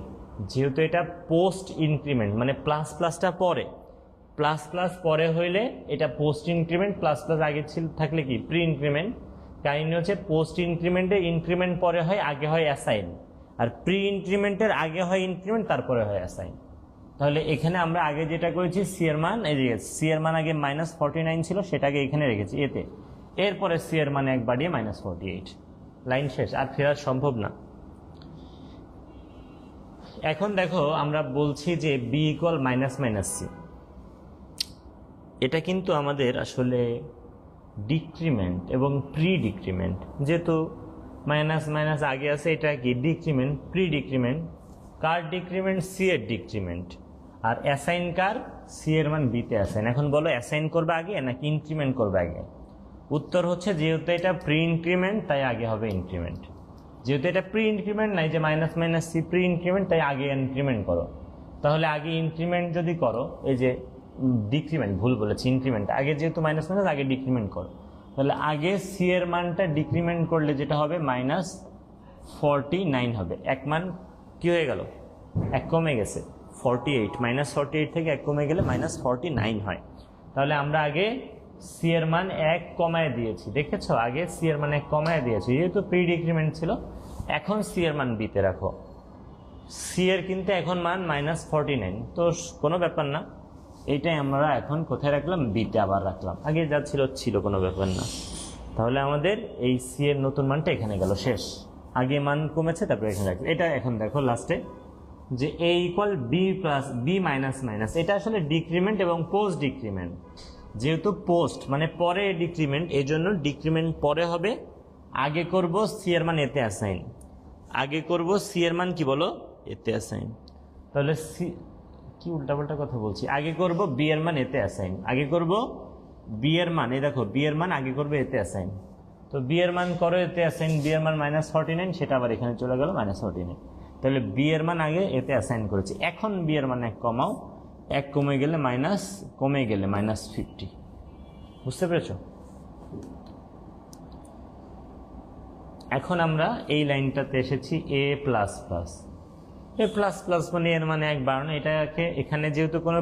যেহেতু এটা পোস্ট ইনক্রিমেন্ট, মানে প্লাস প্লাসটা পরে, প্লাস প্লাস পরে হইলে এটা পোস্ট ইনক্রিমেন্ট, প্লাস প্লাস আগে ছিল থাকলে কি প্রি ইনক্রিমেন্ট। কাহিনী হচ্ছে পোস্ট ইনক্রিমেন্টে ইনক্রিমেন্ট পরে হয়, আগে হয় অ্যাসাইন, আর প্রি ইনক্রিমেন্টের আগে হয় ইনক্রিমেন্ট, তারপরে হয় অ্যাসাইন। তাহলে এখানে আমরা আগে যেটা করেছি, সি এর মান, এই যে সি এর মান আগে -49 ছিল, সেটাকে এখানে রেখেছি এতে, এরপরে সি এর মান এক বাড়িয়ে -48, লাইন শেষ, আর ফেরা সম্ভব না। এখন দেখো আমরা বলছি যে B equal minus minus C, এটা কিন্তু আমাদের আসলে ডিক্রিমেন্ট এবং প্রি ডিক্রিমেন্ট, যেহেতু মাইনাস মাইনাস আগে আছে, এটা কি ডিক্রিমেন্ট, প্রি ডিক্রিমেন্ট। কার ডিক্রিমেন্ট? সি এর ডিক্রিমেন্ট। আর অ্যাসাইন কার? সি এর মান বিতে অ্যাসাইন। এখন বলো অ্যাসাইন করবে আগে নাকি ইনক্রিমেন্ট করবে আগে? উত্তর হচ্ছে যেহেতু এটা প্রি ইনক্রিমেন্ট তাই আগে হবে ইনক্রিমেন্ট। যেহেতু এটা প্রি ইনক্রিমেন্ট নাই, যে minus minus C pre increment, তাই আগে ইনক্রিমেন্ট করো। তাহলে আগে ইনক্রিমেন্ট যদি করো, এই যে ডিক্রিমেন্ট, ভুল বলেছি, ইনক্রিমেন্ট আগে, যেহেতু মাইনাস মাইনাস আগে ডিক্রিমেন্ট করো, তাহলে আগে সি এর মানটা ডিক্রিমেন্ট করলে যেটা হবে -49 হবে। এক মান কি হয়ে গেল? এক কমে গেছে, 48, -48 থেকে এক কমে গেলে -49 হয়। তাহলে আমরা আগে সি এর মান এক কমায় দিয়েছি, দেখেছো? আগে সি এর মান এক কমায় দিয়েছি, যেহেতু প্রি ডিক্রিমেন্ট ছিল। এখন সি এর মান বিতে রাখো, সি এর কিন্তু এখন মান -49, তো কোনো ব্যাপার না, এইটাই আমরা এখন কোথায় রাখলাম? বিতে আবার রাখলাম, আগে যা ছিল কোনো ব্যাপার না। তাহলে আমাদের এই সি এর নতুন মানটা এখানে গেল, শেষ। আগে মান কমেছে, তারপরে এখানে রাখলাম। এটা এখন দেখো লাস্টে যে এ equal b plus b minus minus, এটা আসলে ডিক্রিমেন্ট এবং পোস্ট ডিক্রিমেন্ট। যেহেতু পোস্ট মানে পরে ডিক্রিমেন্ট, এই জন্য ডিক্রিমেন্ট পরে হবে। আগে করব সি এর মান এতে অ্যাসাইন, আগে করব সি এর মান কি বলো? এতে অ্যাসাইন। তাহলে সি, কি উল্টাপাল্টা কথা বলছি, আগে করব বি এর মান এতে অ্যাসাইন, আগে করব বি এর মান, এই দেখো বি এর মান আগে করবে এতে অ্যাসাইন। তো বি এর মান করো এতে অ্যাসাইন, বি এর মান -49, সেটা আবার এখানে চলে গেল -49। তাহলে বি এর মান আগে এতে অ্যাসাইন করেছি। এখন বি এর মান এক কমাও, এক কমে গেলে -50। বুঝতে পেরেছ? এখন আমরা এই লাইনটাতে এসেছি এ প্লাস প্লাস। এ প্লাস প্লাস মানে এর মানে এক বাড়ানো, এটাকে এখানে যেহেতু কোনো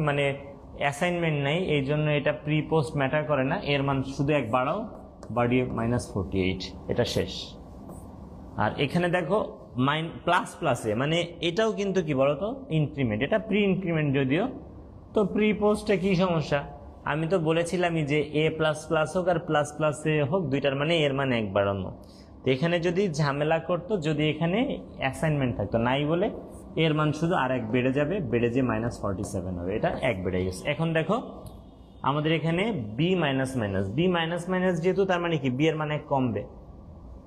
মানে অ্যাসাইনমেন্ট নাই, এই জন্য এটা প্রি পোস্ট ম্যাটার করে না, এর মান শুধু এক বাড়াও, বাড়িয়ে -48, এটা শেষ। আর এখানে দেখো প্লাস প্লাসে, মানে এটাও কিন্তু কি বলতো ইনক্রিমেন্ট, এটা প্রি ইনক্রিমেন্ট যদিও, তো প্রি পোস্টে কি সমস্যা? আমি তো বলেছিলামই যে এ প্লাস প্লাস হোক আর প্লাস প্লাসে হোক, দুইটার মানে এর মানে এক বাড়ানো। তো এখানে যদি ঝামেলা করতো, যদি এখানে অ্যাসাইনমেন্ট থাকতো, নাই বলে এর মান শুধু আর এক বেড়ে যাবে, বেড়ে যে -47 হবে, এটা এক বেড়ে গেছে। এখন দেখো আমাদের এখানে B minus minus, B minus minus যেহেতু, তার মানে কি বি এর মান এক কমবে।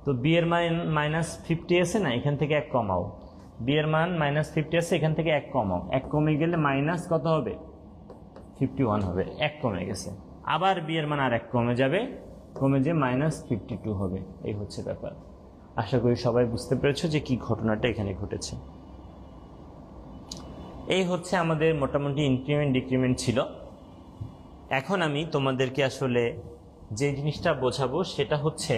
তো বি এর মান -50 আছে না, এখান থেকে এক কমাও, বি এর মান -50 আছে, এখান থেকে এক কমাও, এক কমে গেলে মাইনাস কত হবে? 51 হবে, এক কমে গেছে। আবার বি এর মান আর এক কমে যাবে, কমে যে -52 হবে। এই হচ্ছে ব্যাপার। আশা করি সবাই বুঝতে পেরেছো যে কি ঘটনাটা এখানে ঘটেছে। এই হচ্ছে আমাদের মোটামুটি ইনক্রিমেন্ট ডিক্রিমেন্ট ছিল। এখন আমি তোমাদেরকে আসলে যে জিনিসটা বোঝাবো সেটা হচ্ছে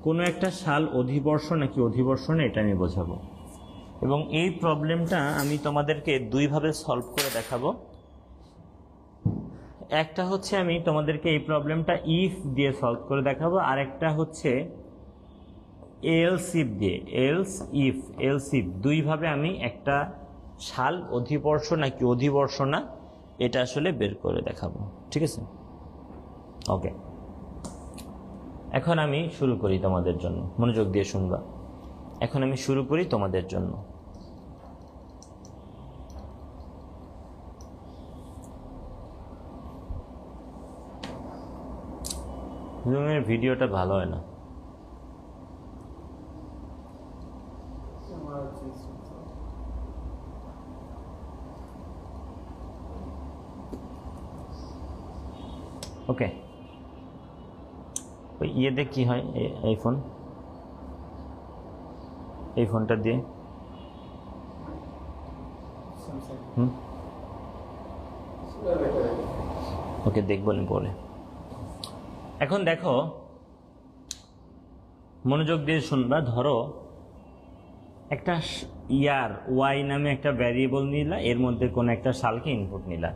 কোনো একটা সাল অধিবর্ষ নাকি অধিবর্ষ না, এটা আমি বোঝাবো। এবং এই প্রবলেমটা আমি তোমাদেরকে দুইভাবে সলভ করে দেখাবো। একটা হচ্ছে আমি তোমাদেরকে এই প্রবলেমটা ইফ দিয়ে সলভ করে দেখাবো, আর একটা হচ্ছে এলস ইফ দিয়ে, এলস ইফ দুইভাবে আমি একটা সাল অধিবর্ষ নাকি অধিবর্ষ না এটা আসলে বের করে দেখাবো। ঠিক আছে, ওকে। এখন আমি শুরু করি তোমাদের জন্য, মনোযোগ দিয়ে শুনবা। এখন আমি শুরু করি তোমাদের জন্য। জুমের ভিডিওটা ভালো হয় না। ওকে, ওই ইয়েতে কি হয়, এই ফোন, এই ফোনটা দিয়ে ওকে দেখবো না পরে। এখন দেখো, মনোযোগ দিয়ে শুনবা। ধরো একটা ইয়ার ওয়াই নামে একটা ভ্যারিয়েবল নিলা, এর মধ্যে কোনো একটা সালকে ইনপুট নিলা।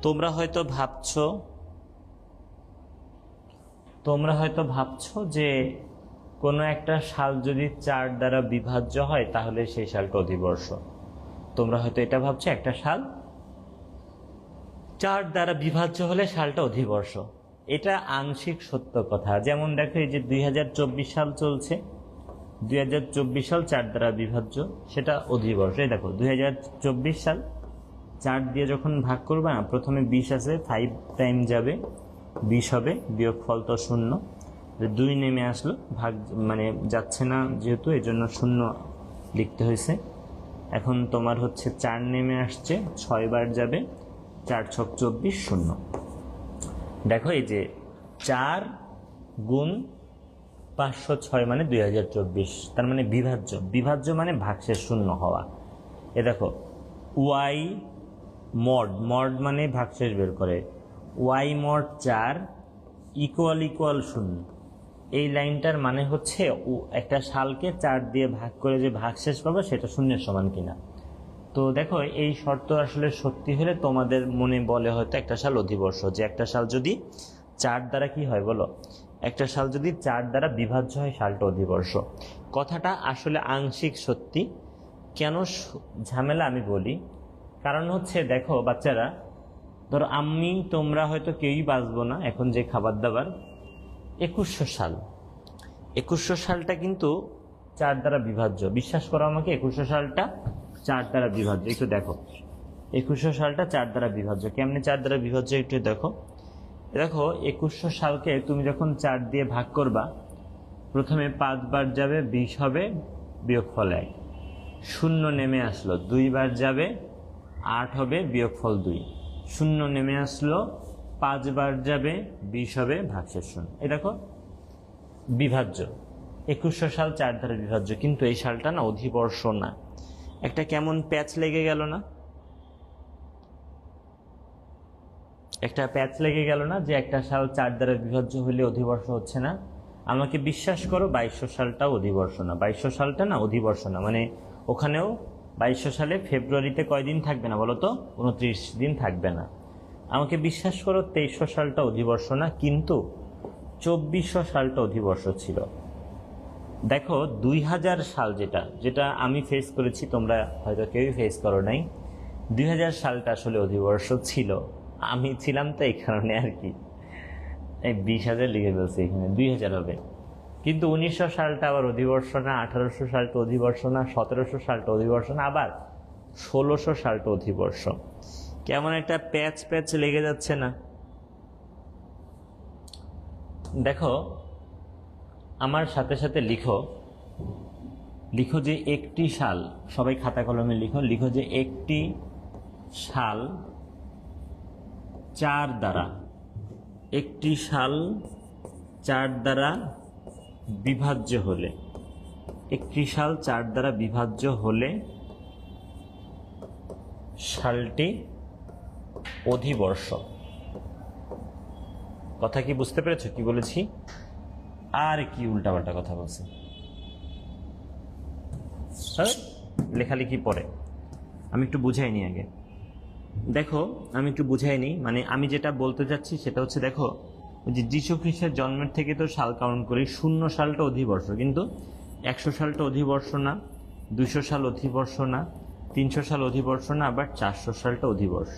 তোমরা হয়তো ভাবছো যে কোনো একটা সাল যদি 4 দ্বারা বিভাজ্য হয় তাহলে সেই সালটা অধিবর্ষ। তোমরা হয়তো এটা ভাবছো একটা সাল 4 দ্বারা বিভাজ্য হলে সালটা অধিবর্ষ। এটা আংশিক সত্য কথা। যেমন দেখো, এই যে 2024 সাল চলছে, 2024 সাল 4 দ্বারা বিভাজ্য, সেটা অধিবর্ষ। এই দেখো 2024 সাল 4 দিয়ে যখন ভাগ করবা, প্রথমে 20 আছে, 5 টাইম যাবে 20 হবে, বিয়োগফল তো 0, 2 নেমে আসলো, ভাগ মানে যাচ্ছে না যেহেতু, এই জন্য 0 লিখতে হয়েছে। এখন তোমার হচ্ছে 4 নেমে আসছে, 6 বার যাবে, 4 ছক 24, 0। দেখো এই যে 4 গুণ 506 মানে 2024, তার মানে বিভাজ্য মানে ভাগশেষ 0 হওয়া। এ দেখো ওয়াই মড মানে ভাগশেষ বের করে, ওয়াই মড 4 ইকুয়াল 0। এই লাইনটার মানে হচ্ছে একটা সালকে 4 দিয়ে ভাগ করে যে ভাগশেষ পাবে সেটা 0-এর সমান কিনা। তো দেখো এই শর্ত আসলে সত্যি হলে তোমাদের মনে বলে হয়তো একটা সাল অধিবর্ষ, যে একটা সাল যদি 4 দ্বারা কি হয় বলো, একটা সাল যদি 4 দ্বারা বিভাজ্য হয় সালটা অধিবর্ষ। কথাটা আসলে আংশিক সত্যি। কেন ঝামেলা আমি বলি, কারণ হচ্ছে দেখো বাচ্চারা, ধরো তোমরা হয়তো কেউই বাঁচবো না এখন যে খাবার দাবার, 2100 সালটা কিন্তু 4 দ্বারা বিভাজ্য। বিশ্বাস করো আমাকে, 2100 সালটা 4 দ্বারা বিভাজ্য। একটু দেখো 2100 সালটা 4 দ্বারা বিভাজ্য। কেমনে 4 দ্বারা বিভাজ্য একটু দেখো। 2100 সালকে তুমি যখন 4 দিয়ে ভাগ করবা, প্রথমে 5 বার যাবে, 20 হবে, বিয়োগফল 1, 0 নেমে আসলো, 2 বার যাবে, 8 হবে, বিয়োগফল 2, 0 নেমে আসলো, 5 বার যাবে, 20 হবে, ভাগশেষ 0। এই দেখো বিভাজ্য, 2100 সাল 4 দ্বারা বিভাজ্য, কিন্তু এই সালটা না অধিবর্ষ না। একটা কেমন প্যাচ লেগে গেল না, যে একটা সাল 4 দ্বারা বিভাজ্য হলে অধিবর্ষ হচ্ছে না। আমাকে বিশ্বাস করো, 2200 সালটাও অধিবর্ষ না। 2200 সালটা না অধিবর্ষ না, মানে ওখানেও 2200 সালে ফেব্রুয়ারিতে কয়দিন থাকবে না বলো তো, 29 দিন থাকবে না। আমাকে বিশ্বাস করো, 2300 সালটা অধিবর্ষ না, কিন্তু 2400 সালটা অধিবর্ষ ছিল। দেখো 2000 সাল যেটা আমি ফেস করেছি, তোমরা হয়তো কেউই ফেস করো নাই। 2000 সালটা আসলে অধিবর্ষ ছিল, আমি ছিলাম তো এই কারণে আর কি, এই 20,000 লিখে ফেলছি, এখানে 2000 হবে। কিন্তু 1900 সালটা আবার অধিবর্ষ না, 1800 সালটা অধিবর্ষ না, 1700 সালটা অধিবর্ষ না, আবার 1600 সালটা অধিবর্ষ। কেমন একটা প্যাচ লেগে যাচ্ছে না? দেখো আমার সাথে সাথে লিখো যে একটি সাল, সবাই খাতা কলমে লিখো যে একটি সাল 4 দ্বারা, একটি সাল 4 দ্বারা বিভাজ্য হলে, একটি সাল 4 দ্বারা বিভাজ্য হলে সালটি অধিবর্ষ। কথা কি বুঝতে পেরেছো কি বলেছি? আর কি উল্টাপাল্টা কথা বলছি? লেখালেখি পরে, আমি একটু বুঝাই নিই আগে। দেখো আমি একটু বুঝাই নিই, মানে আমি যেটা বলতে চাচ্ছি সেটা হচ্ছে, দেখো ওই যে যীশু খ্রিস্টের জন্মের থেকে তো সাল কাউন্ট করি, 0 সালটা অধিবর্ষ, কিন্তু 100 সালটা অধিবর্ষ না, 200 সাল অধিবর্ষ না, 300 সাল অধিবর্ষ না, আবার 400 সালটা অধিবর্ষ,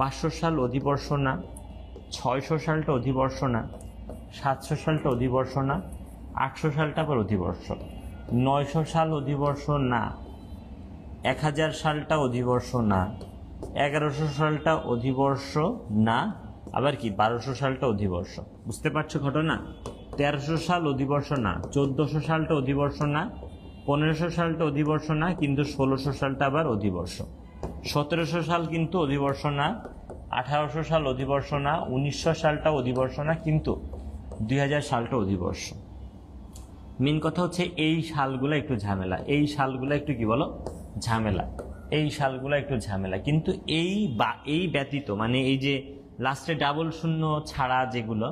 500 সাল অধিবর্ষ না, 600 সালটা অধিবর্ষ না, 700 সালটা অধিবর্ষ না, 800 সালটা আবার অধিবর্ষ, 900 সাল অধিবর্ষ না, 1000 সালটা অধিবর্ষ না, 1100 সালটা অধিবর্ষ না, আবার কি 1200 সালটা অধিবর্ষ। বুঝতে পারছো ঘটনা? 1300 সাল অধিবর্ষ না, 1400 সালটা অধিবর্ষ না, 1500 সালটা অধিবর্ষ না, কিন্তু 1600 সালটা আবার অধিবর্ষ, 1700 সাল কিন্তু অধিবর্ষ না, 1800 সাল অধিবর্ষ না, 1900 সালটা অধিবর্ষ না, কিন্তু 2000 সালটা অধিবর্ষ। মেন কথা হচ্ছে এই সালগুলো একটু ঝামেলা, এই সালগুলো একটু কি বলো, ঝামেলা, এই সালগুলো একটু ঝামেলা। কিন্তু এই ব্যতীত, মানে এই যে লাস্টে ডাবল শূন্য ছাড়া যেগুলো,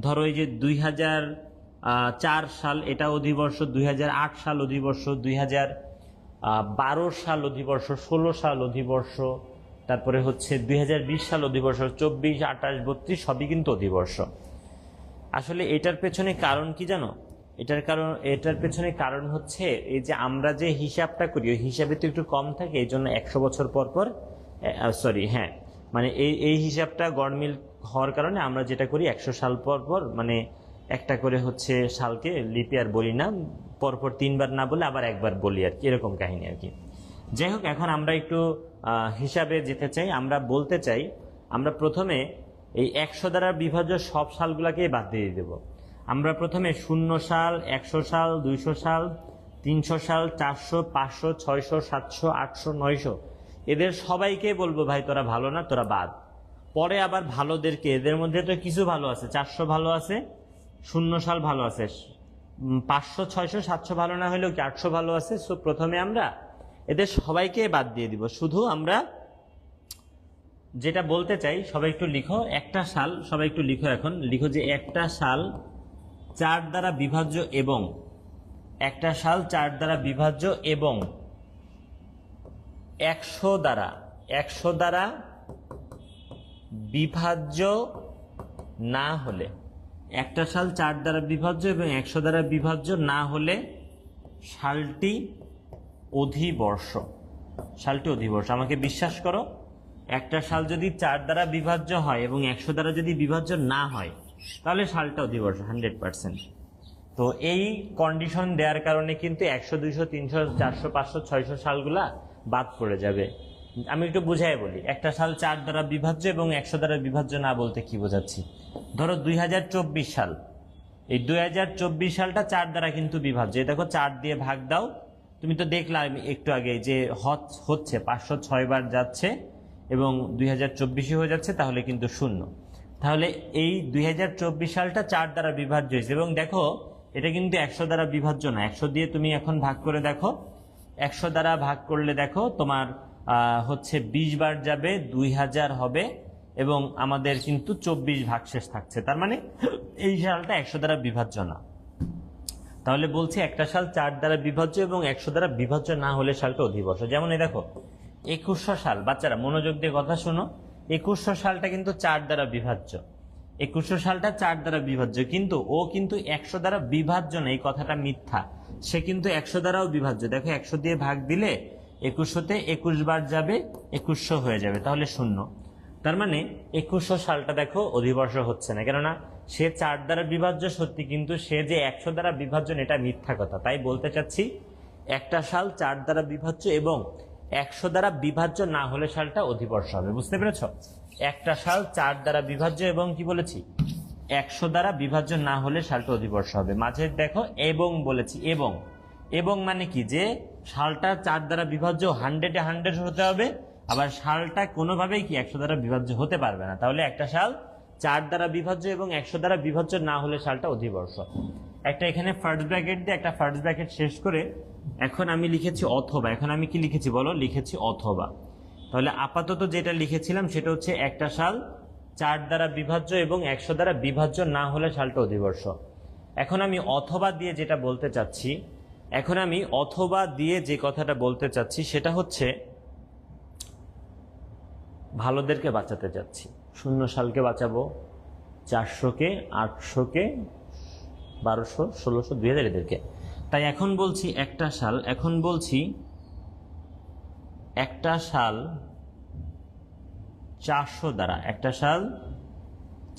ধরো এই যে 2004 সাল এটা অধিবর্ষ, 2008 সাল অধিবর্ষ, 2012 সাল অধিবর্ষ, 16 সাল অধিবর্ষ, তারপরে হচ্ছে 2020 সাল অধিবর্ষ, 24, 28, 32 সবই কিন্তু অধিবর্ষ। আসলে এটার পেছনে কারণ কি জানো? এটার পেছনে কারণ হচ্ছে এই যে আমরা যে হিসাবটা করি ওই হিসাবে তো একটু কম থাকে, এই জন্য 100 বছর পর পর, সরি হ্যাঁ, মানে এই হিসাবটা গড়মিল হওয়ার কারণে আমরা যেটা করি 100 সাল পর পর, মানে একটা করে হচ্ছে সালকে লিপ ইয়ার বলি না, পরপর 3 বার না বলে আবার একবার বলি আর কি, এরকম কাহিনী আর কি। যাই হোক, এখন আমরা একটু হিসাবে যেতে চাই। আমরা বলতে চাই আমরা প্রথমে এই 100 দ্বারা বিভাজ্য সব সালগুলোকে বাদ দিয়ে দেব। আমরা প্রথমে 0 সাল, 100 সাল, 200 সাল, 300 সাল, 400, 500, 600, 700, 800, 900 এদের সবাইকে বলবো ভাই তোরা ভালো না, তোরা বাদ। পরে আবার ভালোদেরকে, এদের মধ্যে তো কিছু ভালো আছে, 400 ভালো আছে, 0 সাল ভালো আছে, 500, 600, 700 ভালো না হলেও কি 800 ভালো আছে। সো প্রথমে আমরা এদের সবাইকে বাদ দিয়ে দিব। শুধু আমরা যেটা বলতে চাই, সবাই একটু লিখো একটা সাল, সবাই একটু লিখো, এখন লিখো যে একটা সাল 4 দ্বারা বিভাজ্য, এবং একটা সাল 4 দ্বারা বিভাজ্য এবং 100 দ্বারা বিভাজ্য না হলে, একটা সাল 4 দ্বারা বিভাজ্য এবং 100 দ্বারা বিভাজ্য না হলে সালটি অধিবর্ষ। সালটি অধিবর্ষ। আমাকে বিশ্বাস করো, একটা সাল যদি 4 দ্বারা বিভাজ্য হয় এবং 100 দ্বারা যদি বিভাজ্য না হয় তাহলে সালটা অধিবর্ষ 100%। তো এই কন্ডিশন দেওয়ার কারণে কিন্তু 100, 200, 300, 400, 500, 600 সালগুলা বাদ পড়ে যাবে। আমি একটু বুঝাই বলি, একটা সাল 4 দ্বারা বিভাজ্য এবং 100 দ্বারা বিভাজ্য না বলতে কি বোঝাচ্ছি। ধরো 2024 সাল, এই 2024 সালটা 4 দ্বারা কিন্তু বিভাজ্য। এই দেখো 4 দিয়ে ভাগ দাও, তুমি তো দেখলাম একটু আগে যে হচ্ছে 506 বার যাচ্ছে এবং 2024 হয়ে যাচ্ছে, তাহলে কিন্তু 0। তাহলে এই 2024 সালটা 4 দ্বারা বিভাজ্য হয়েছে, এবং দেখো এটা কিন্তু 100 দ্বারা বিভাজ্য না। 100 দিয়ে তুমি এখন ভাগ করে দেখো, 100 দ্বারা ভাগ করলে দেখো তোমার হচ্ছে 20 বার যাবে, 2000 হবে, এবং আমাদের কিন্তু 24 ভাগশেষ থাকছে। তার মানে এই সালটা 100 দ্বারা বিভাজ্য না। তাহলে বলছি একটা সাল 4 দ্বারা বিভাজ্য এবং 100 দ্বারা বিভাজ্য না হলে সালটা অধিবর্ষ। যেমন এই দেখো 2100 সাল, বাচ্চারা মনোযোগ দিয়ে কথা শোনো, 2100 সালটা কিন্তু 4 দ্বারা বিভাজ্য। 2100 সালটা 4 দ্বারা বিভাজ্য, কিন্তু ও কিন্তু 100 দ্বারা বিভাজ্য না, এই কথাটা মিথ্যা। সে কিন্তু 100 দ্বারাও বিভাজ্য। দেখো 100 দিয়ে ভাগ দিলে 2100-তে 21 বার যাবে, 2100 হয়ে যাবে, তাহলে 0। তার মানে 2100 সালটা দেখো অধিবর্ষ হচ্ছে না, কেননা সে 4 দ্বারা বিভাজ্য সত্যি, কিন্তু সে যে 100 দ্বারা বিভাজ্য এটা মিথ্যা কথা। তাই বলতে চাচ্ছি একটা সাল 4 দ্বারা বিভাজ্য এবং 100 দ্বারা বিভাজ্য না হলে সালটা অধিবর্ষ হবে। বুঝতে পেরেছ? একটা সাল 4 দ্বারা বিভাজ্য এবং কি বলেছি 100 দ্বারা বিভাজ্য না হলে সালটা অধিবর্ষ হবে। মাঝে দেখো এবং বলেছি, এবং মানে কি, যে সালটা 4 দ্বারা বিভাজ্য 100-এ 100 হতে হবে, আবার সালটা কোনোভাবেই কি 100 দ্বারা বিভাজ্য হতে পারবে না। তাহলে একটা সাল 4 দ্বারা বিভাজ্য এবং 100 দ্বারা বিভাজ্য না হলে সালটা অধিবর্ষ। একটা এখানে ফার্স্ট ব্র্যাকেট দিয়ে একটা ফার্স্ট ব্র্যাকেট শেষ করে এখন আমি লিখেছি অথবা। এখন আমি কি লিখেছি বলো? লিখেছি অথবা। তাহলে আপাতত যেটা লিখেছিলাম সেটা হচ্ছে একটা সাল 4 দ্বারা বিভাজ্য এবং 100 দ্বারা বিভাজ্য না হলে সালটা অধিবর্ষ। এখন আমি অথবা দিয়ে যেটা বলতে চাচ্ছি এখন আমি অথবা দিয়ে যে কথাটা বলতে চাচ্ছি সেটা হচ্ছে ভালোদেরকে বাঁচাতে চাচ্ছি। 0 সালকে বাঁচাবো, 400কে, 800কে, 1200, 1600, 2000 এদেরকে। তাই এখন বলছি একটা সাল, এখন বলছি একটা সাল 400 দ্বারা, একটা সাল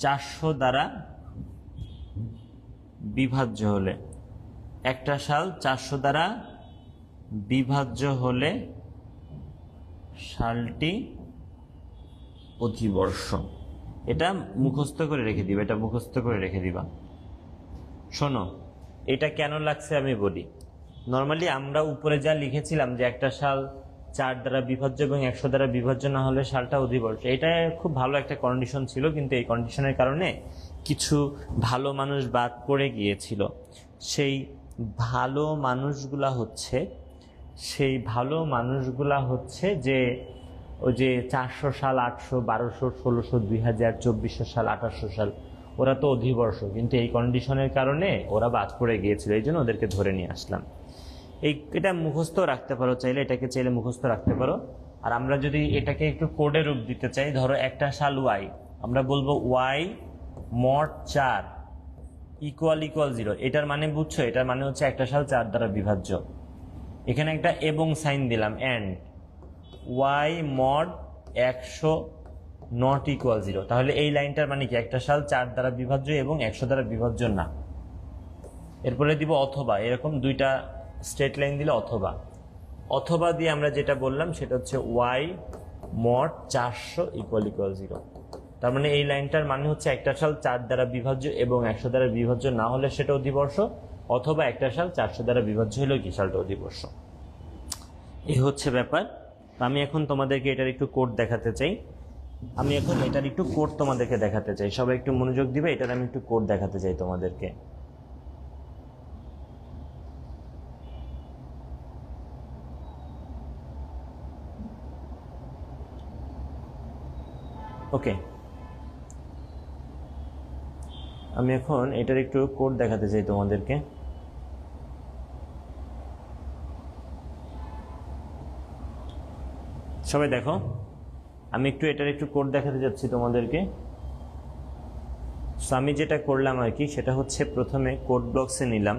400 দ্বারা বিভাজ্য হলে, একটা সাল 400 দ্বারা বিভাজ্য হলে সালটি অধিবর্ষ। এটা মুখস্থ করে রেখে দিবা, এটা মুখস্থ করে রেখে দিবা। শোনো, এটা কেন লাগছে আমি বলি। নর্মালি আমরা উপরে যা লিখেছিলাম যে একটা সাল 4 দ্বারা বিভাজ্য এবং 100 দ্বারা বিভাজ্য না হলে সালটা অধিবর্ষ, এটা খুব ভালো একটা কন্ডিশন ছিল, কিন্তু এই কন্ডিশনের কারণে কিছু ভালো মানুষ বাদ পড়ে গিয়েছিল। সেই ভালো মানুষগুলা হচ্ছে যে ওই যে 400 সাল, 800, 1200, 1600, 2000, 2400 সাল, 2800 সাল, ওরা তো অধিবর্ষ, কিন্তু এই কন্ডিশনের কারণে ওরা বাদ পড়ে গিয়েছিল, এই জন্য ওদেরকে ধরে নিয়ে আসলাম। এটা মুখস্থ রাখতে পারো চাইলে, এটাকে চাইলে মুখস্থ রাখতে পারো। আর আমরা যদি এটাকে একটু কোডে রূপ দিতে চাই, ধরো একটা সাল ওয়াই, আমরা বলবো ওয়াই mod 4 = 0। এটার মানে বুঝছো, এটার মানে হচ্ছে একটা সাল 4 দ্বারা বিভাজ্য। এখানে একটা এবং সাইন দিলাম, and Y mod 100 not equal 0। তাহলে এই লাইনটার মানে কি, একটা সাল 4 দ্বারা বিভাজ্য এবং 100 দ্বারা বিভাজ্য না। এরপরে দিব অথবা, এরকম দুইটা স্ট্রেট লাইন দিলে অথবা। অথবা দিয়ে আমরা যেটা বললাম সেটা হচ্ছে ওয়াই mod 400 = 0। তার মানে এই লাইনটার মানে হচ্ছে একটা সাল 4 দ্বারা বিভাজ্য এবং 100 দ্বারা বিভাজ্য না হলে সেটা অধিবর্ষ, অথবা একটা সাল 400 দ্বারা বিভাজ্য হলেও কি সালটা অধিবর্ষ। এই হচ্ছে ব্যাপার। আমি এখন তোমাদেরকে এটার একটু কোড দেখাতে চাই। সবাই একটু মনোযোগ দিবে, এটার আমি একটু কোড দেখাতে চাই তোমাদেরকে। ওকে, আমি এখন এটার একটু কোড দেখাতে চাই তোমাদেরকে। সবাই দেখো, আমি এটার একটু কোড দেখাতে যাচ্ছি তোমাদেরকে। সো আমি যেটা করলাম আর কি, সেটা হচ্ছে প্রথমে কোড ব্লকসে নিলাম,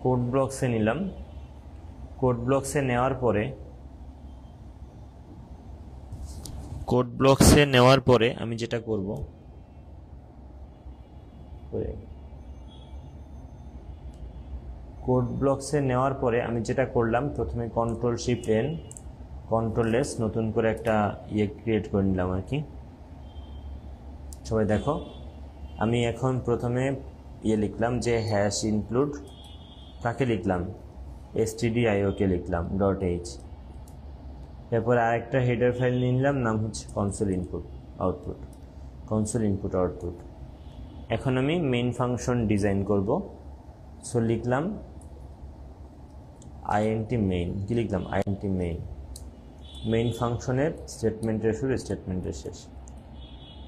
কোড ব্লকসে নেওয়ার পরে আমি যেটা করব, প্রথমে Ctrl+Shift+N Ctrl+S নতুন করে একটা ক্রিয়েট করে নিলাম আর কি। সবাই দেখো, আমি এখন প্রথমে লিখলাম যে হ্যাশ ইনক্লুড, কাকে লিখলাম, stdio কে লিখলাম .h। এরপর আরেকটা হেডার ফাইল নিলাম, নাম হচ্ছে console input output। এখন আমি মেইন ফাংশন ডিজাইন করব। সো লিখলাম int main, কি লিখলাম, int মেইন ফাংশনের স্টেটমেন্টের শুরু, স্টেটমেন্টের শেষ।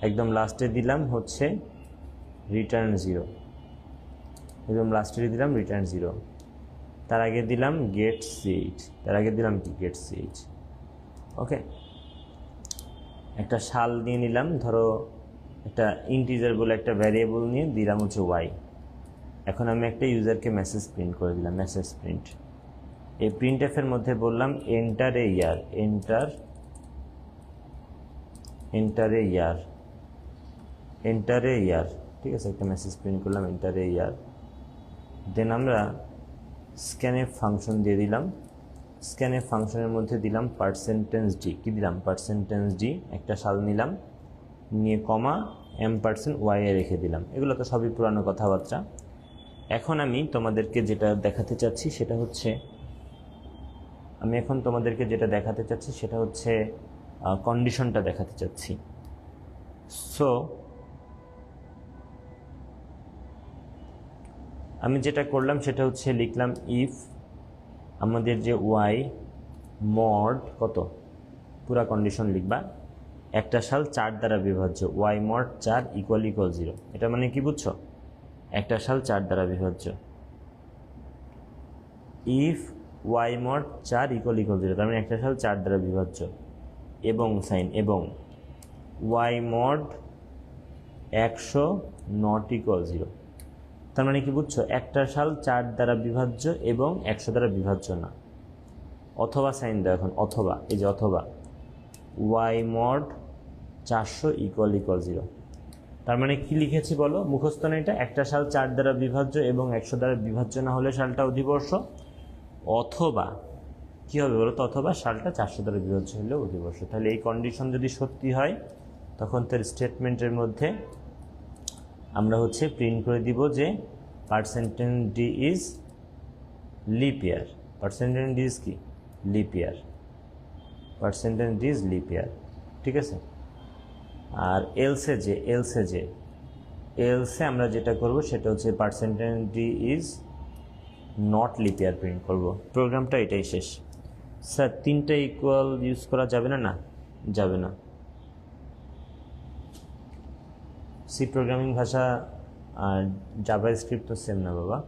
একদম লাস্টে দিলাম হচ্ছে রিটার্ন 0, একদম লাস্টে দিলাম রিটার্ন 0। তার আগে দিলাম গেট ch, ওকে। একটা সাল নিয়ে নিলাম, ধরো একটা ইন্টিজার বলে একটা ভ্যারিয়েবল নিয়ে দিলাম হচ্ছে y। এখন আমি একটা ইউজারকে মেসেজ প্রিন্ট করে দিলাম, মেসেজ প্রিন্ট। এই printf এর মধ্যে বললাম এন্টার এ ইয়ার, ঠিক আছে, একটা মেসেজ প্রিন্ট করলাম এন্টার এ ইয়ার। দেন আমরা scanf ফাংশন দিয়ে দিলাম, scanf ফাংশনের মধ্যে দিলাম %d, কি দিলাম, %d, একটা সাল নিলাম, নিয়ে কমা %y এ রেখে দিলাম। এগুলো তো সবই পুরানো কথাবার্তা। এখন আমি তোমাদেরকে যেটা দেখাতে চাচ্ছি সেটা হচ্ছে কন্ডিশনটা দেখাতে চাচ্ছি। সো আমি যেটা করলাম সেটা হচ্ছে লিখলাম ইফ আমাদের যে y mod কত, পুরা কন্ডিশন লিখবা, একটা সাল 4 দ্বারা বিভাজ্য, ওয়াই মড 4 ইকুয়াল 0। এটা মানে কি বুঝছো? একটা সাল 4 দ্বারা বিভাজ্য, ইফ ওয়াই মড 4 ইকুয়াল 0, তার মানে একটা সাল 4 দ্বারা বিভাজ্য, এবং সাইন এবং ওয়াই মড 100 নট ইকুয়াল 0। তার মানে কি বুঝছো? একটা সাল 4 দ্বারা বিভাজ্য এবং 100 দ্বারা বিভাজ্য না। অথবা সাইন দাও এখন, অথবা, এই যে অথবা ওয়াই মড 400 ইকুয়াল 0। তার মানে কি লিখেছি বলো? মুখস্থ না এটা? একটা সাল 4 দ্বারা বিভাজ্য এবং 100 দ্বারা বিভাজ্য না হলে সালটা অধিবর্ষ, অথবা কি হবে বলো তো? অথবা সালটা 400 দ্বারা বিভাজ্য হলে অধিবর্ষ। তাহলে এই কন্ডিশন যদি সত্যি হয় তখন তার স্টেটমেন্টের মধ্যে আমরা হচ্ছে প্রিন্ট করে দিব যে percentage d is leap year. Percentage d is কি? Leap year. Percentage d is leap year, ঠিক আছে? আর এলসে আমরা যেটা করব সেটা হচ্ছে percentage d is not leap year print করব। প্রোগ্রামটা এটাই শেষ। স্যার 3টা ইকুয়াল ইউজ করা যাবে না? না, যাবে না। সি প্রোগ্রামিং ভাষা আর জাভা স্ক্রিপ্ট তো সেম না বাবা।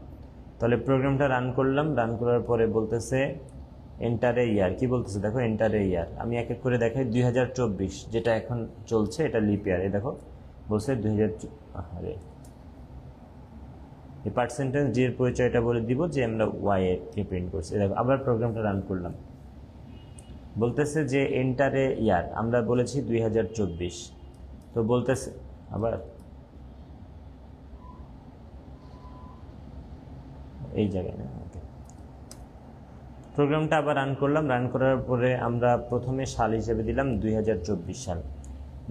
তাহলে প্রোগ্রামটা রান করলাম, রান করার পরে বলতেছে এন্টারে ইয়ার। কি বলতেছে দেখো? এন্টারে ইয়ার। আমি এক এক করে দেখাই। 2024 যেটা এখন চলছে এটা লিপ ইয়ার। এই দেখো বলছে 2000। আরে এই পার্সেন্টেজ ডি এর পরিচয়টা বলে দিব যে আমরা ওয়াই কে প্রিন্ট করছি। দেখো আবার প্রোগ্রামটা রান করলাম, বলতেছে যে এন্টারে ইয়ার। আমরা বলেছি 2024, তো বলতেছে আবার এই জায়গায় না। ওকে, প্রোগ্রামটা আবার রান করলাম। রান করার পরে আমরা প্রথমে সাল হিসেবে দিলাম 2024 সাল।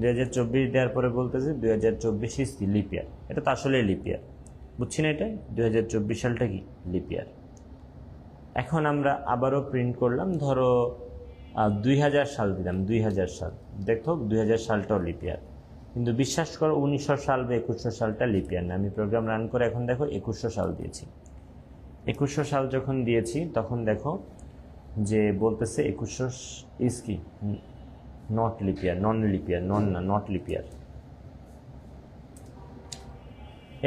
2024 দেওয়ার পরে বলতেছে 2024 ইজ লিপ ইয়ার। এটা তো আসলে লিপ ইয়ার, বুঝছি না? এটা 2024 সালটা কি লিপ ইয়ার। এখন আমরা আবারও প্রিন্ট করলাম, ধরো 2000 সাল দিলাম। 2000 সাল, দেখো 2000 সালটাও লিপ ইয়ার। কিন্তু বিশ্বাস করো 1900 সাল বা 2100 সালটা লিপ ইয়ার না। আমি প্রোগ্রাম রান করে এখন দেখো 2100 সাল দিয়েছি। 2100 সাল যখন দিয়েছি তখন দেখো যে বলতেছে 2100 ইজ কি not leap year, non lip year, not leap ইয়ার।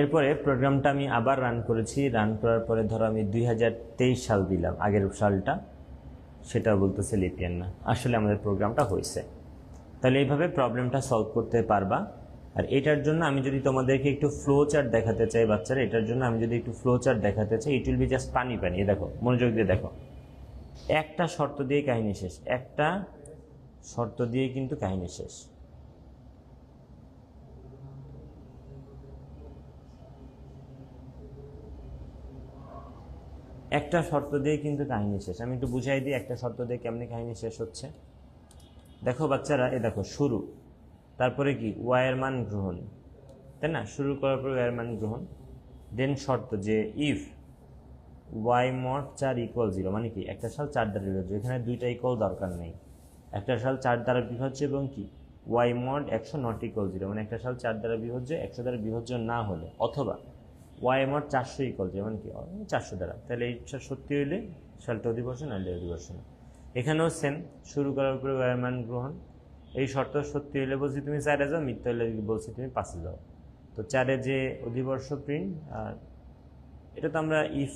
এরপরে প্রোগ্রামটা আমি আবার রান করেছি। রান করার পরে ধরো আমি 2023 সাল দিলাম, আগের সালটা, সেটা বলতেছে লিপ ইয়ার না। আসলে আমাদের প্রোগ্রামটা হয়েছে। তাহলে এইভাবে প্রবলেমটা সলভ করতে পারবা। আর এটার জন্য আমি যদি তোমাদেরকে একটু ফ্লো চার্ট দেখাতে চাই বাচ্চারা, এটার জন্য আমি যদি একটু ফ্লো চার্ট দেখাতে চাই, ইট উইল বি জাস্ট পানি। দেখো মনোযোগ দিয়ে দেখো, একটা শর্ত দিয়ে কাহিনী শেষ। একটা শর্ত দিয়ে কিন্তু কাহিনী শেষ। একটা শর্ত দিয়ে কিন্তু কাহিনী শেষ। আমি একটু বুঝাই দিই একটা শর্ত দিয়ে কেমনি কাহিনী শেষ হচ্ছে। দেখো বাচ্চারা, এ দেখো শুরু, তারপরে কি ওয়াইয়ের মান গ্রহণ, তাই না? শুরু করার পর ওয়াইয়ের মান গ্রহণ, দেন শর্ত যে ইফ ওয়াই মড 4 ইকুয়াল 0, মানে কি একটা সাল 4 দ্বারা বিভাজ্য। এখানে দুইটা ইকুয়াল দরকার নেই। একটা সাল 4 দ্বারা বিভাজ্য এবং কি ওয়াই মড 100 নট ইকুয়াল 0, মানে একটা সাল 4 দ্বারা বিভাজ্য 100 দ্বারা বিভাজ্য না হলে, অথবা ওয়াই মড 400 ইকুয়াল 0, মানে কি 400 দ্বারা। তাহলে এইটা সত্যি হইলে সালটা অধিবর্ষ, নাহলে অধিবর্ষ না। এখানেও সেম, শুরু করার পরে ওয়াই মান গ্রহণ। এই শর্ত সত্যি হলে বলছি তুমি 4-এ যাও, মিথ্যা হলে বলছি তুমি 5-এ যাও। তো 4-এ যে অধিবর্ষ প্রিন্ট। আর এটা তো আমরা ইফ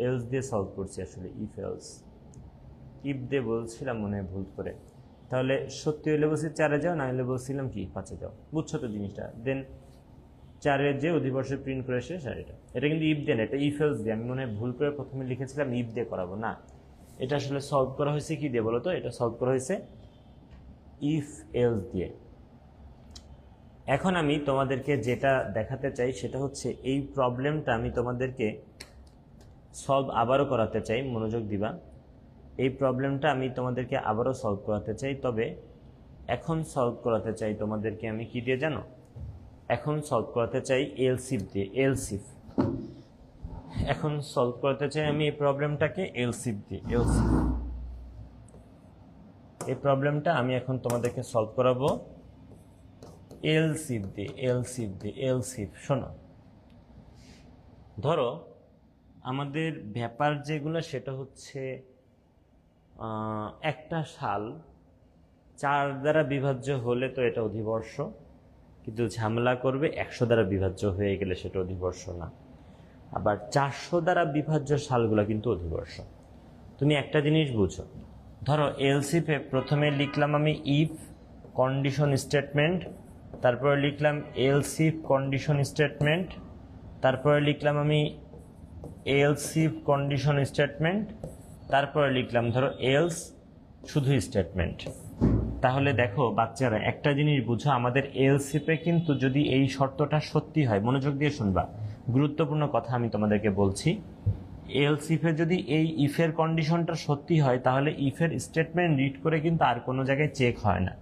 এলস দিয়ে সলভ করছি আসলে। ইফ এলস, ইফ দিয়ে বলছিলাম মনে হয় ভুল করে। তাহলে সত্যি হলে বলছি 4-এ যাও, না হলে বলছিলাম কি 5-এ যাও। বুঝছো তো জিনিসটা? দেন 4-এর যে অধিবর্ষে প্রিন্ট করে শেষ। আর এটা কিন্তু ইফ দেন, এটা ইফ এলস দিয়ে। আমি মনে হয় ভুল করে প্রথমে লিখেছিলাম ইফ দিয়ে করাবো, না, এটা আসলে সলভ করা হয়েছে কি দিয়ে বলো তো? এটা সলভ করা হয়েছে ইফ এলস দিয়ে। এখন আমি তোমাদেরকে যেটা দেখাতে চাই সেটা হচ্ছে এই প্রবলেমটা আমি তোমাদেরকে সলভ আবারও করাতে চাই। মনোযোগ দিবা। এই প্রবলেমটা আমি তোমাদেরকে আবারও সলভ করাতে চাই, তবে এখন সলভ করাতে চাই তোমাদেরকে আমি কি দিয়ে জানো? এখন সলভ করাতে চাই এলসিফ দিয়ে। এলসিফ এখন সলভ করাতে চাই আমি এই প্রবলেমটাকে এলসিফ দিয়ে। এলসিফ, এই প্রবলেমটা আমি এখন তোমাদেরকে সলভ করাবো এলসিফ দিয়ে। এলসিফ দিয়ে, এলসিফ। শোনো, ধরো আমাদের ব্যাপার যেগুলো সেটা হচ্ছে একটা সাল 4 দ্বারা বিভাজ্য হলে তো এটা অধিবর্ষ, কিন্তু ঝামেলা করবে 100 দ্বারা বিভাজ্য হয়ে গেলে সেটা অধিবর্ষ না। আবার 400 দ্বারা বিভাজ্য সালগুলো কিন্তু অধিবর্ষ। তুমি একটা জিনিস বুঝো, ধরো এলসিফে প্রথমে লিখলাম আমি ইফ কন্ডিশন স্টেটমেন্ট, তারপরে লিখলাম এলসিফ কন্ডিশন স্টেটমেন্ট, তারপরে লিখলাম আমি এলসিফ কন্ডিশন স্টেটমেন্ট, তারপরে লিখলাম ধরো এলস শুধু স্টেটমেন্ট। তাহলে দেখো বাচ্চারা একটা জিনিস বুঝো, আমাদের এলসিফে কিন্তু যদি এই শর্তটা সত্যি হয়, মনোযোগ দিয়ে শুনবা, গুরুত্বপূর্ণ কথা আমি তোমাদেরকে বলছি, এলসিফে যদি এই ইফের কন্ডিশনটা সত্যি হয় তাহলে ইফের স্টেটমেন্ট রিড করে কিন্তু আর কোনো জায়গায় চেক হয় না।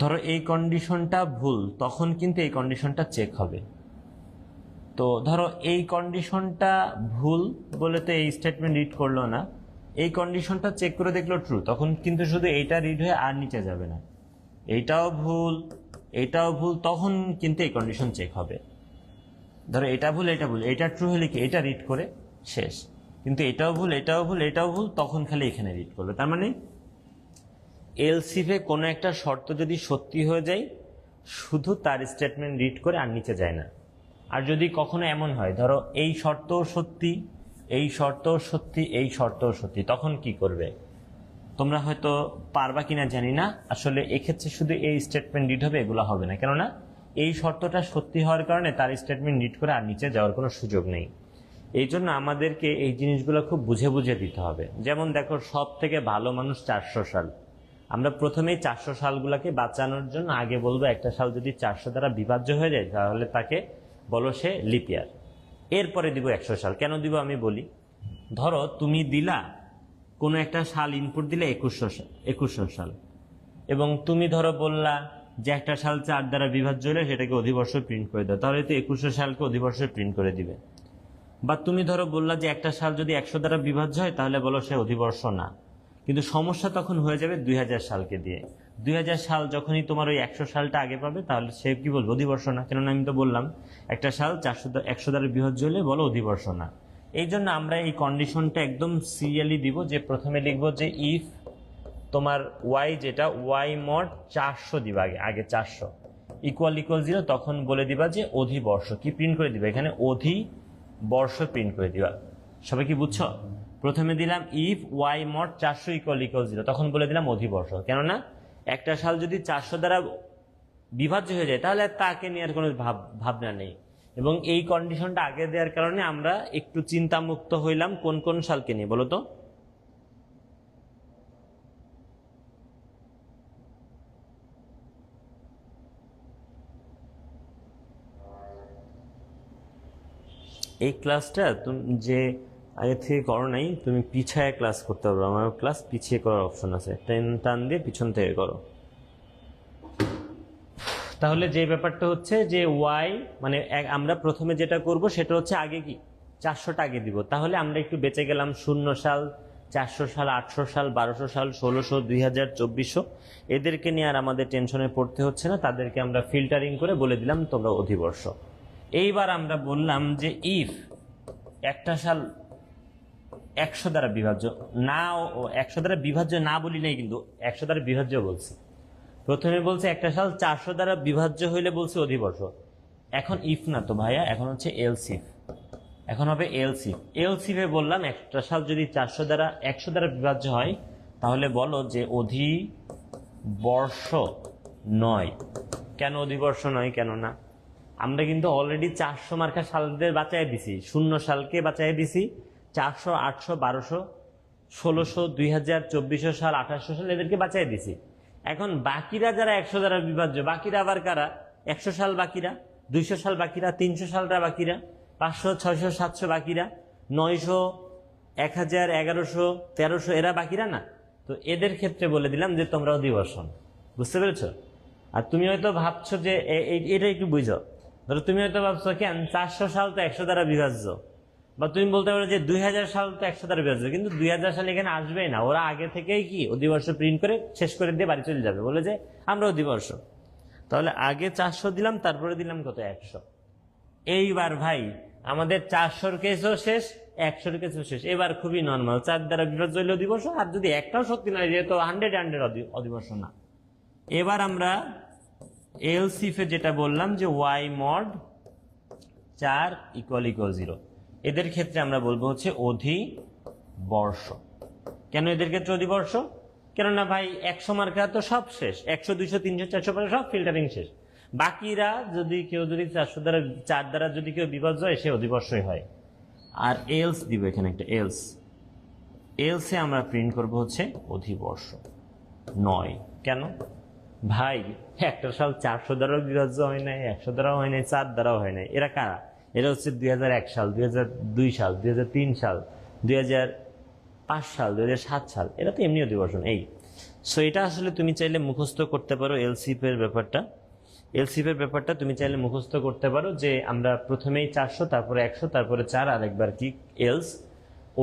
ধরো এই কন্ডিশনটা ভুল, তখন কিন্তু এই কন্ডিশনটা চেক হবে। তো ধরো এই কন্ডিশনটা ভুল বলে তো এই স্টেটমেন্ট রিড করলো না, এই কন্ডিশনটা চেক করে দেখলো ট্রু, তখন কিন্তু শুধু এইটা রিড হয়ে আর নিচে যাবে না। এইটাও ভুল, এইটাও ভুল, তখন কিন্তু এই কন্ডিশন চেক হবে। ধরো এটা ভুল, এটা ভুল, এটা ট্রু হলে কি এটা রিড করে শেষ, কিন্তু এটাও ভুল, এটাও ভুল, এটাও ভুল, তখন খালি এখানে রিড করবে। তার মানে এলসিফে কোনো একটা শর্ত যদি সত্যি হয়ে যায় শুধু তার স্টেটমেন্ট রিড করে আর নিচে যায় না। আর যদি কখনো এমন হয় ধরো এই শর্তও সত্যি, এই শর্তও সত্যি, এই শর্তও সত্যি, তখন কি করবে তোমরা হয়তো পারবা কিনা জানি না, আসলে এক্ষেত্রে শুধু এই স্টেটমেন্ট রিড হবে, এগুলো হবে না। কেননা এই শর্তটা সত্যি হওয়ার কারণে তার স্টেটমেন্ট রিড করে আর নিচে যাওয়ার কোনো সুযোগ নেই। এই জন্য আমাদেরকে এই জিনিসগুলো খুব বুঝে বুঝে দিতে হবে। যেমন দেখো সব থেকে ভালো মানুষ 400 সাল, আমরা প্রথমেই 400 সালগুলোকে বাঁচানোর জন্য আগে বলবো একটা সাল যদি 400 দ্বারা বিভাজ্য হয়ে যায় তাহলে তাকে বলো সে লিপ ইয়ার। এরপরে দিব 100 সাল। কেন দিব আমি বলি, ধরো তুমি দিলা কোনো একটা সাল ইনপুট দিলে 2100 সাল, এবং তুমি ধরো বললা যে একটা সাল 4 দ্বারা বিভাজ্য হলে সেটাকে অধিবর্ষ প্রিন্ট করে দাও, তাহলে তো 2100 সালকে অধিবর্ষ প্রিন্ট করে দিবে। বা তুমি ধরো বললা যে একটা সাল যদি 100 দ্বারা বিভাজ্য হয় তাহলে বলো সে অধিবর্ষ না, কিন্তু সমস্যা তখন হয়ে যাবে 2000 সালকে দিয়ে। 2000 সাল যখনই তোমার ওই 100 সালটা আগে পাবে তাহলে সে কি বলবো অধিবর্ষ না, কেননা আমি তো বললাম একটা সাল 100 দ্বারা বিভাজ্য হলে বলো অধিবর্ষ না। এই জন্য আমরা এই কন্ডিশনটা একদম সিরিয়ালি দিব, যে প্রথমে লিখবো যে ইফ তোমার ওয়াই, যেটা ওয়াই মড 400 দিবা, আগে 400 ইকুয়াল 0, তখন বলে দিবা যে অধিবর্ষ কি প্রিন্ট করে দিবা, এখানে অধিবর্ষ প্রিন্ট করে দিবা। সবাই কি বুঝছো? প্রথমে দিলাম ইফ ওয়াই মড 400 ইকুয়াল 0, তখন বলে দিলাম অধিবর্ষ। কেননা একটা সাল যদি 400 দ্বারা বিভাজ্য হয়ে যায় তাহলে তাকে নিয়ে আর কোনো ভাবনা নেই, এবং এই কন্ডিশনটা আগে দেওয়ার কারণে আমরা একটু চিন্তামুক্ত হইলাম। কোন কোন সালকে নিয়ে বলো তো? এই ক্লাসটা তুমি যে আগে থেকে করো নাই, তুমি পিছায় ক্লাস করতে পারো, আমার ক্লাস পিছিয়ে করার অপশন আছে, টান দিয়ে পিছন থেকে করো। তাহলে যে ব্যাপারটা হচ্ছে যে ওয়াই মানে আমরা প্রথমে যেটা করব সেটা হচ্ছে আগে কি 400টা আগে দিব, তাহলে আমরা একটু বেঁচে গেলাম 0 সাল, 400 সাল, 800 সাল, 1200 সাল, 1600, 2000, 2400, এদেরকে নিয়ে আর আমাদের টেনশনে পড়তে হচ্ছে না, তাদেরকে আমরা ফিল্টারিং করে বলে দিলাম তোমরা অধিবর্ষ। এইবার আমরা বললাম যে ইফ একটা সাল 100 দ্বারা বিভাজ্য না, 100 দ্বারা বিভাজ্য না বলি নাই, কিন্তু 100 দ্বারা বিভাজ্য বলছি। প্রথমে বলছে একটা সাল 400 দ্বারা বিভাজ্য হইলে বলছে অধিবর্ষ। এখন ইফ না তো ভাইয়া, এখন হচ্ছে এলসিফ, এখন হবে এলসিফ। এলসিফে বললাম একটা সাল যদি 100 দ্বারা বিভাজ্য হয় তাহলে বলো যে অধিবর্ষ নয়। কেন অধিবর্ষ নয়, কেন না? আমরা কিন্তু অলরেডি 400 মার্কা সালদের বাঁচাই দিছি, 0 সালকে বাঁচাই দিছি, 400, 800, 1200, 1600, 2000, 2400 সাল, 2800 সাল এদেরকে বাঁচাই দিছি। এখন বাকিরা যারা 100 দ্বারা বিভাজ্য, বাকিরা আবার কারা? 100 সাল বাকিরা, 200 সাল বাকিরা, 300 সালটা বাকিরা, 500, 600, 700 বাকিরা, 900, 1000, 1100, 1300 এরা বাকিরা না? তো এদের ক্ষেত্রে বলে দিলাম যে তোমরা অধিবর্ষণ। বুঝতে পেরেছো? আর তুমি হয়তো ভাবছো যে এটা একটু বুঝো, ধরো তুমি হয়তো ভাবছো কেন 400 সাল তো 100 দ্বারা বিভাজ্য, বা তুমি বলতে পারো যে 2000 সাল তো 100 দ্বারা বিভাজ্য, কিন্তু 2000 সাল এখানে আসবেই না, ওরা আগে থেকেই কি অধিবর্ষ প্রিন্ট করে শেষ করে দিয়ে বাড়ি চলে যাবে, বলে যে আমরা অধিবর্ষ। তাহলে আগে 400 দিলাম, তারপরে দিলাম কত 100। এইবার ভাই আমাদের 400-র কেসও শেষ, 100-র কেসও শেষ। এবার খুবই নর্মাল, 4 দ্বারা বিভাজ্য হলে অধিবর্ষ, আর যদি একটাও সত্যি নয় যেহেতু 100 অধিবর্ষ না। এবার আমরা এলসিফে যেটা বললাম যে ওয়াই মড 4 = 0, এদের ক্ষেত্রে আমরা বলবো হচ্ছে অধিবর্ষ। কেন এদের ক্ষেত্রে অধিবর্ষ? কেননা ভাই 100 মার্কা তো সব শেষ, 100, 200, 300, 400 সব ফিল্টারিং শেষ। বাকিরা যদি কেউ 400 দ্বারা 4 দ্বারা যদি কেউ বিভাজ্য হয় সে অধিবর্ষই হয়। আর এলস দিব এখানে একটা এলসে আমরা প্রিন্ট করব হচ্ছে অধিবর্ষ 9। কেন ভাই একটা সাল 400 দ্বারাও বিভাজ্য হয় নাই, 100 দ্বারাও হয় নাই, 4 দ্বারাও হয় নাই। এরা কারা? এরা হচ্ছে 2001 সাল, 2002 সাল, 2003 সাল, 2005 সাল, 2007 সাল। এরা তো এমনি অধিবর্ষ এই। সো এটা আসলে তুমি চাইলে মুখস্থ করতে পারো এলসিফের ব্যাপারটা তুমি চাইলে মুখস্থ করতে পারো যে আমরা প্রথমেই 400, তারপরে 100, তারপরে 4, আর একবার কি এলস।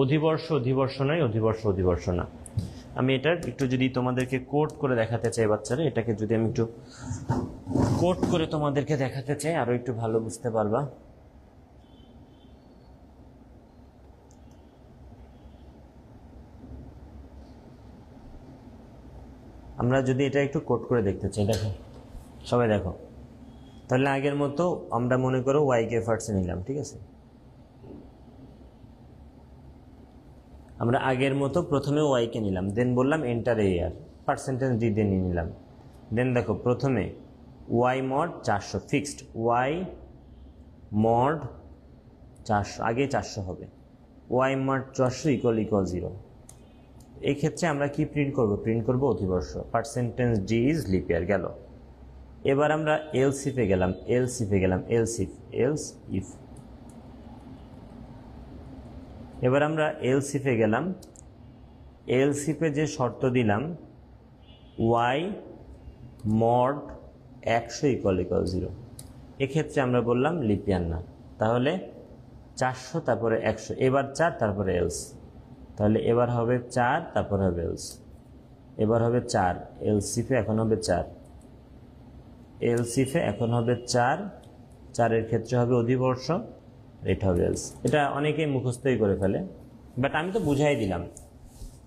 অধিবর্ষ না। আমি এটার একটু যদি তোমাদেরকে কোড করে দেখাতে চাই বাচ্চারা, এটাকে যদি আমি একটু কোড করে তোমাদেরকে দেখাতে চাই আরো একটু ভালো বুঝতে পারবা। আমরা যদি এটা একটু কোড করে দেখতে চাই, দেখো সবাই দেখো, তাহলে আগের মতো আমরা মনে করো ওয়াই কে ফার্স্টে নিলাম, ঠিক আছে? আমরা আগের মতো প্রথমে ওয়াই কে নিলাম, দেন বললাম এন্টার এয়ার, পার্সেন্টেজ দিয়ে নিয়ে নিলাম। দেন দেখো প্রথমে Y mod 400 fixed, Y mod 400, আগে 400 হবে, ওয়াই মড 400 = 0। এই ক্ষেত্রে আমরা কি প্রিন্ট করব অধিবর্ষ, percentage d is leap year গেল। এবার আমরা এলসিফে গেলাম, এবার আমরা এলসিফে গেলাম, এলসিফে যে শর্ত দিলাম ওয়াই মড 100 = 0, এক্ষেত্রে আমরা বললাম লিপিয়ার না, তাহলে 400 তারপরে 100, এবার 4 তারপরে এলস, তাহলে এবার হবে 4 তারপরে হবে এলস, এবার হবে 4, এলসিফে এখন হবে 4, এলসিফে এখন হবে 4, 4-এর ক্ষেত্রে হবে অধিবর্ষ, এটা হবে এলস। এটা অনেকেই মুখস্থই করে ফেলে, বাট আমি তো বুঝাই দিলাম।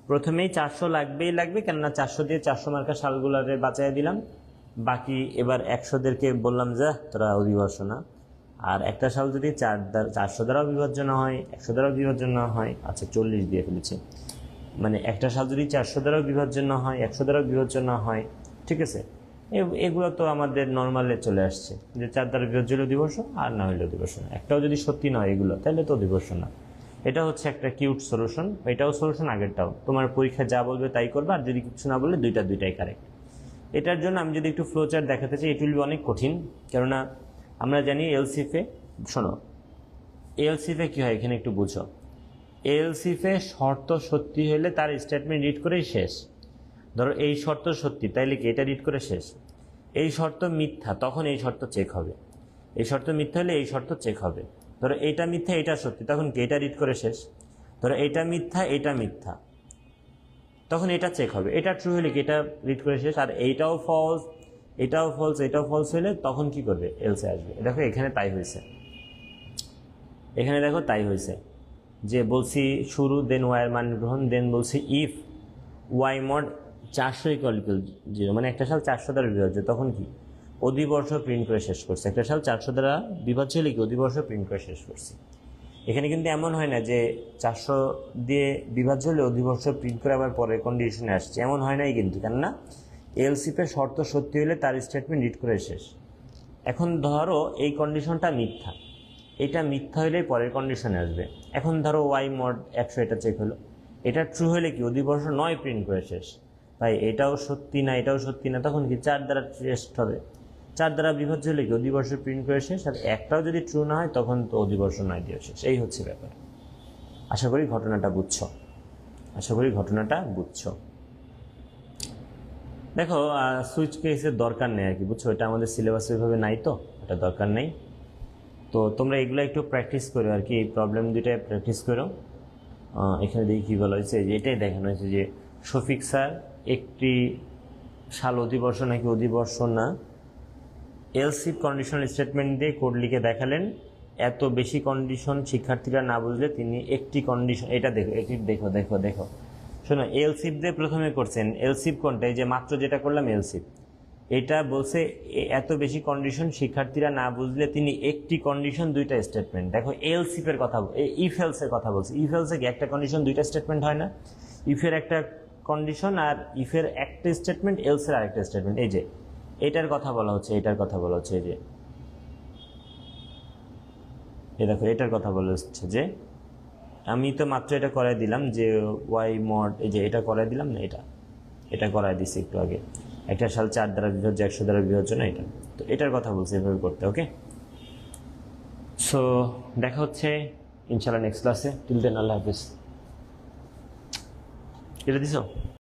প্রথমেই 400 লাগবে, কেননা 400 দিয়ে 400 মার্কা সালগুলারে বাঁচাই দিলাম। বাকি এবার 100-দেরকে বললাম যে তোরা অধিবর্ষ না। আর একটা সাল যদি 400 দ্বারাও বিভাজ্য না হয়, 100 দ্বারাও বিভাজ্য না হয়, আচ্ছা 40 দিয়ে ফেলেছি, মানে একটা সাল যদি 400 দ্বারাও বিভাজ্য না হয়, 100 দ্বারাও বিভাজ্য না হয়, ঠিক আছে? এগুলো তো আমাদের নর্মালে চলে আসছে যে 4 দ্বারা বিভাজ্য হলে অধিবর্ষ, আর না হলে অধিবর্ষ না। একটাও যদি সত্যি নয় এগুলো, তাহলে তো অধিবর্ষ না। এটা হচ্ছে একটা কিউট সলিউশন, এটাও সলিউশন, আগেরটাও। তোমার পরীক্ষা যা বলবে তাই করবে, আর যদি কিছু না বলে দুইটাই কারেক্ট। এটার জন্য আমি যদি একটু ফ্লোচার্ট দেখাতে চাই, এটা উইল বি অনেক কঠিন, কেননা আমরা জানি এলসিফে, শোনো এলসিফে কি হয় এখানে একটু বুঝো। এলসিফে শর্ত সত্যি হলে তার স্টেটমেন্ট রিড করেই শেষ। ধরো এই শর্ত সত্যি, তাইলে কি এটা রিড করে শেষ। এই শর্ত মিথ্যা, তখন এই শর্ত চেক হবে। এই শর্ত মিথ্যা হলে এই শর্ত চেক হবে। ধরো এইটা মিথ্যা, এটা সত্যি, তখন কি এটা রিড করে শেষ। ধরো এইটা মিথ্যা, তখন এটা চেক হবে। এটা ট্রু হলে কি এটা রিড করে শেষ। আর এইটাও ফলস হলে তখন কি করবে, এলসে আসবে। দেখো এখানে তাই হয়েছে, যে বলছি শুরু, দেন ওয়াইয়ের মান গ্রহণ, দেন বলছি ইফ ওয়াই মড 400 = 0, মানে একটা সাল 400 দ্বারা বিভাজ্য, তখন কি অধিবর্ষ প্রিন্ট করে শেষ করছে। একটা সাল 400 দ্বারা বিভাজ্য হলে কি অধিবর্ষ প্রিন্ট করে শেষ করছি। এখানে কিন্তু এমন হয় না যে 400 দিয়ে বিভাজ্য হলে অধিবর্ষ প্রিন্ট করে আবার পরের কন্ডিশনে আসছে, এমন হয় নাই কিন্তু। কেননা এলসিফের শর্ত সত্যি হলে তার স্টেটমেন্ট রিড করে শেষ। এখন ধরো এই কন্ডিশনটা মিথ্যা, এটা মিথ্যা হলে পরের কন্ডিশনে আসবে। এখন ধরো ওয়াই মড 100, এটা চেক হলো, এটা ট্রু হলে কি অধিবর্ষ 9 প্রিন্ট করে শেষ। তাই এটাও সত্যি না, তখন কি 4 দ্বারা টেস্ট হবে। 4 দ্বারা বিভাজ্য হলে কি অধিবর্ষ প্রিন্ট করে শেষ। আর একটাও যদি ট্রু না হয় তখন তো অধিবর্ষ 9 দিয়ে শেষ। এই হচ্ছে ব্যাপার। আশা করি ঘটনাটা বুঝছো। দেখো সুইচ কেসের দরকার নেই আর কি, বুঝছো? এটা আমাদের সিলেবাস ওইভাবে নাই, তো এটা দরকার নেই। তো তোমরা এগুলো একটু প্র্যাকটিস করো আর কি, এই প্রবলেম দুইটাই প্র্যাকটিস করো। এখানে দেখি কী বলা হয়েছে, যে এটাই দেখানো হয়েছে যে শফিক স্যার একটি সাল অধিবর্ষ নাকি অধিবর্ষ না, এলসিফ কন্ডিশনাল স্টেটমেন্ট দিয়ে কোড লিখে দেখালেন এত বেশি কন্ডিশন শিক্ষার্থীরা না বুঝলে তিনি একটি কন্ডিশন, এটা দেখো, এটি দেখো দেখো দেখো, শোনো, এলসিপ দিয়ে প্রথমে করছেন, এলসিপ কোনটা, এই যে মাত্র যেটা করলাম এলসিপ, এটা বলছে এত বেশি কন্ডিশন শিক্ষার্থীরা না বুঝলে তিনি একটি কন্ডিশন দুইটা স্টেটমেন্ট। দেখো এলসিপের কথা, ইফ এলসের কথা বলছে, ইফ এলসে কি একটা কন্ডিশন দুইটা স্টেটমেন্ট হয় না? ইফের একটা কন্ডিশন আর ইফের একটা স্টেটমেন্ট, এলসের আরেকটা স্টেটমেন্ট। এই যে এটার কথা বলা হচ্ছে, এটার কথা বলা হচ্ছে, এই যে এই দেখো এটার কথা বলা হচ্ছে যে আমি তো মাত্র এটা করাই দিলাম যে ওয়াই মড, এই যে এটা করাই দিলাম না, এটা করাই দিছি একটু আগে, একটা সাল 4 দ্বারা বিভাজ্য 100 দ্বারা বিভাজ্য না, এটা তো এটার কথা বলছি এভাবে করতে। ওকে, সো দেখা হচ্ছে ইনশাআল্লাহ নেক্সট ক্লাসে। টিল দেন আল্লাহ হাফেজ। এটা দিছো?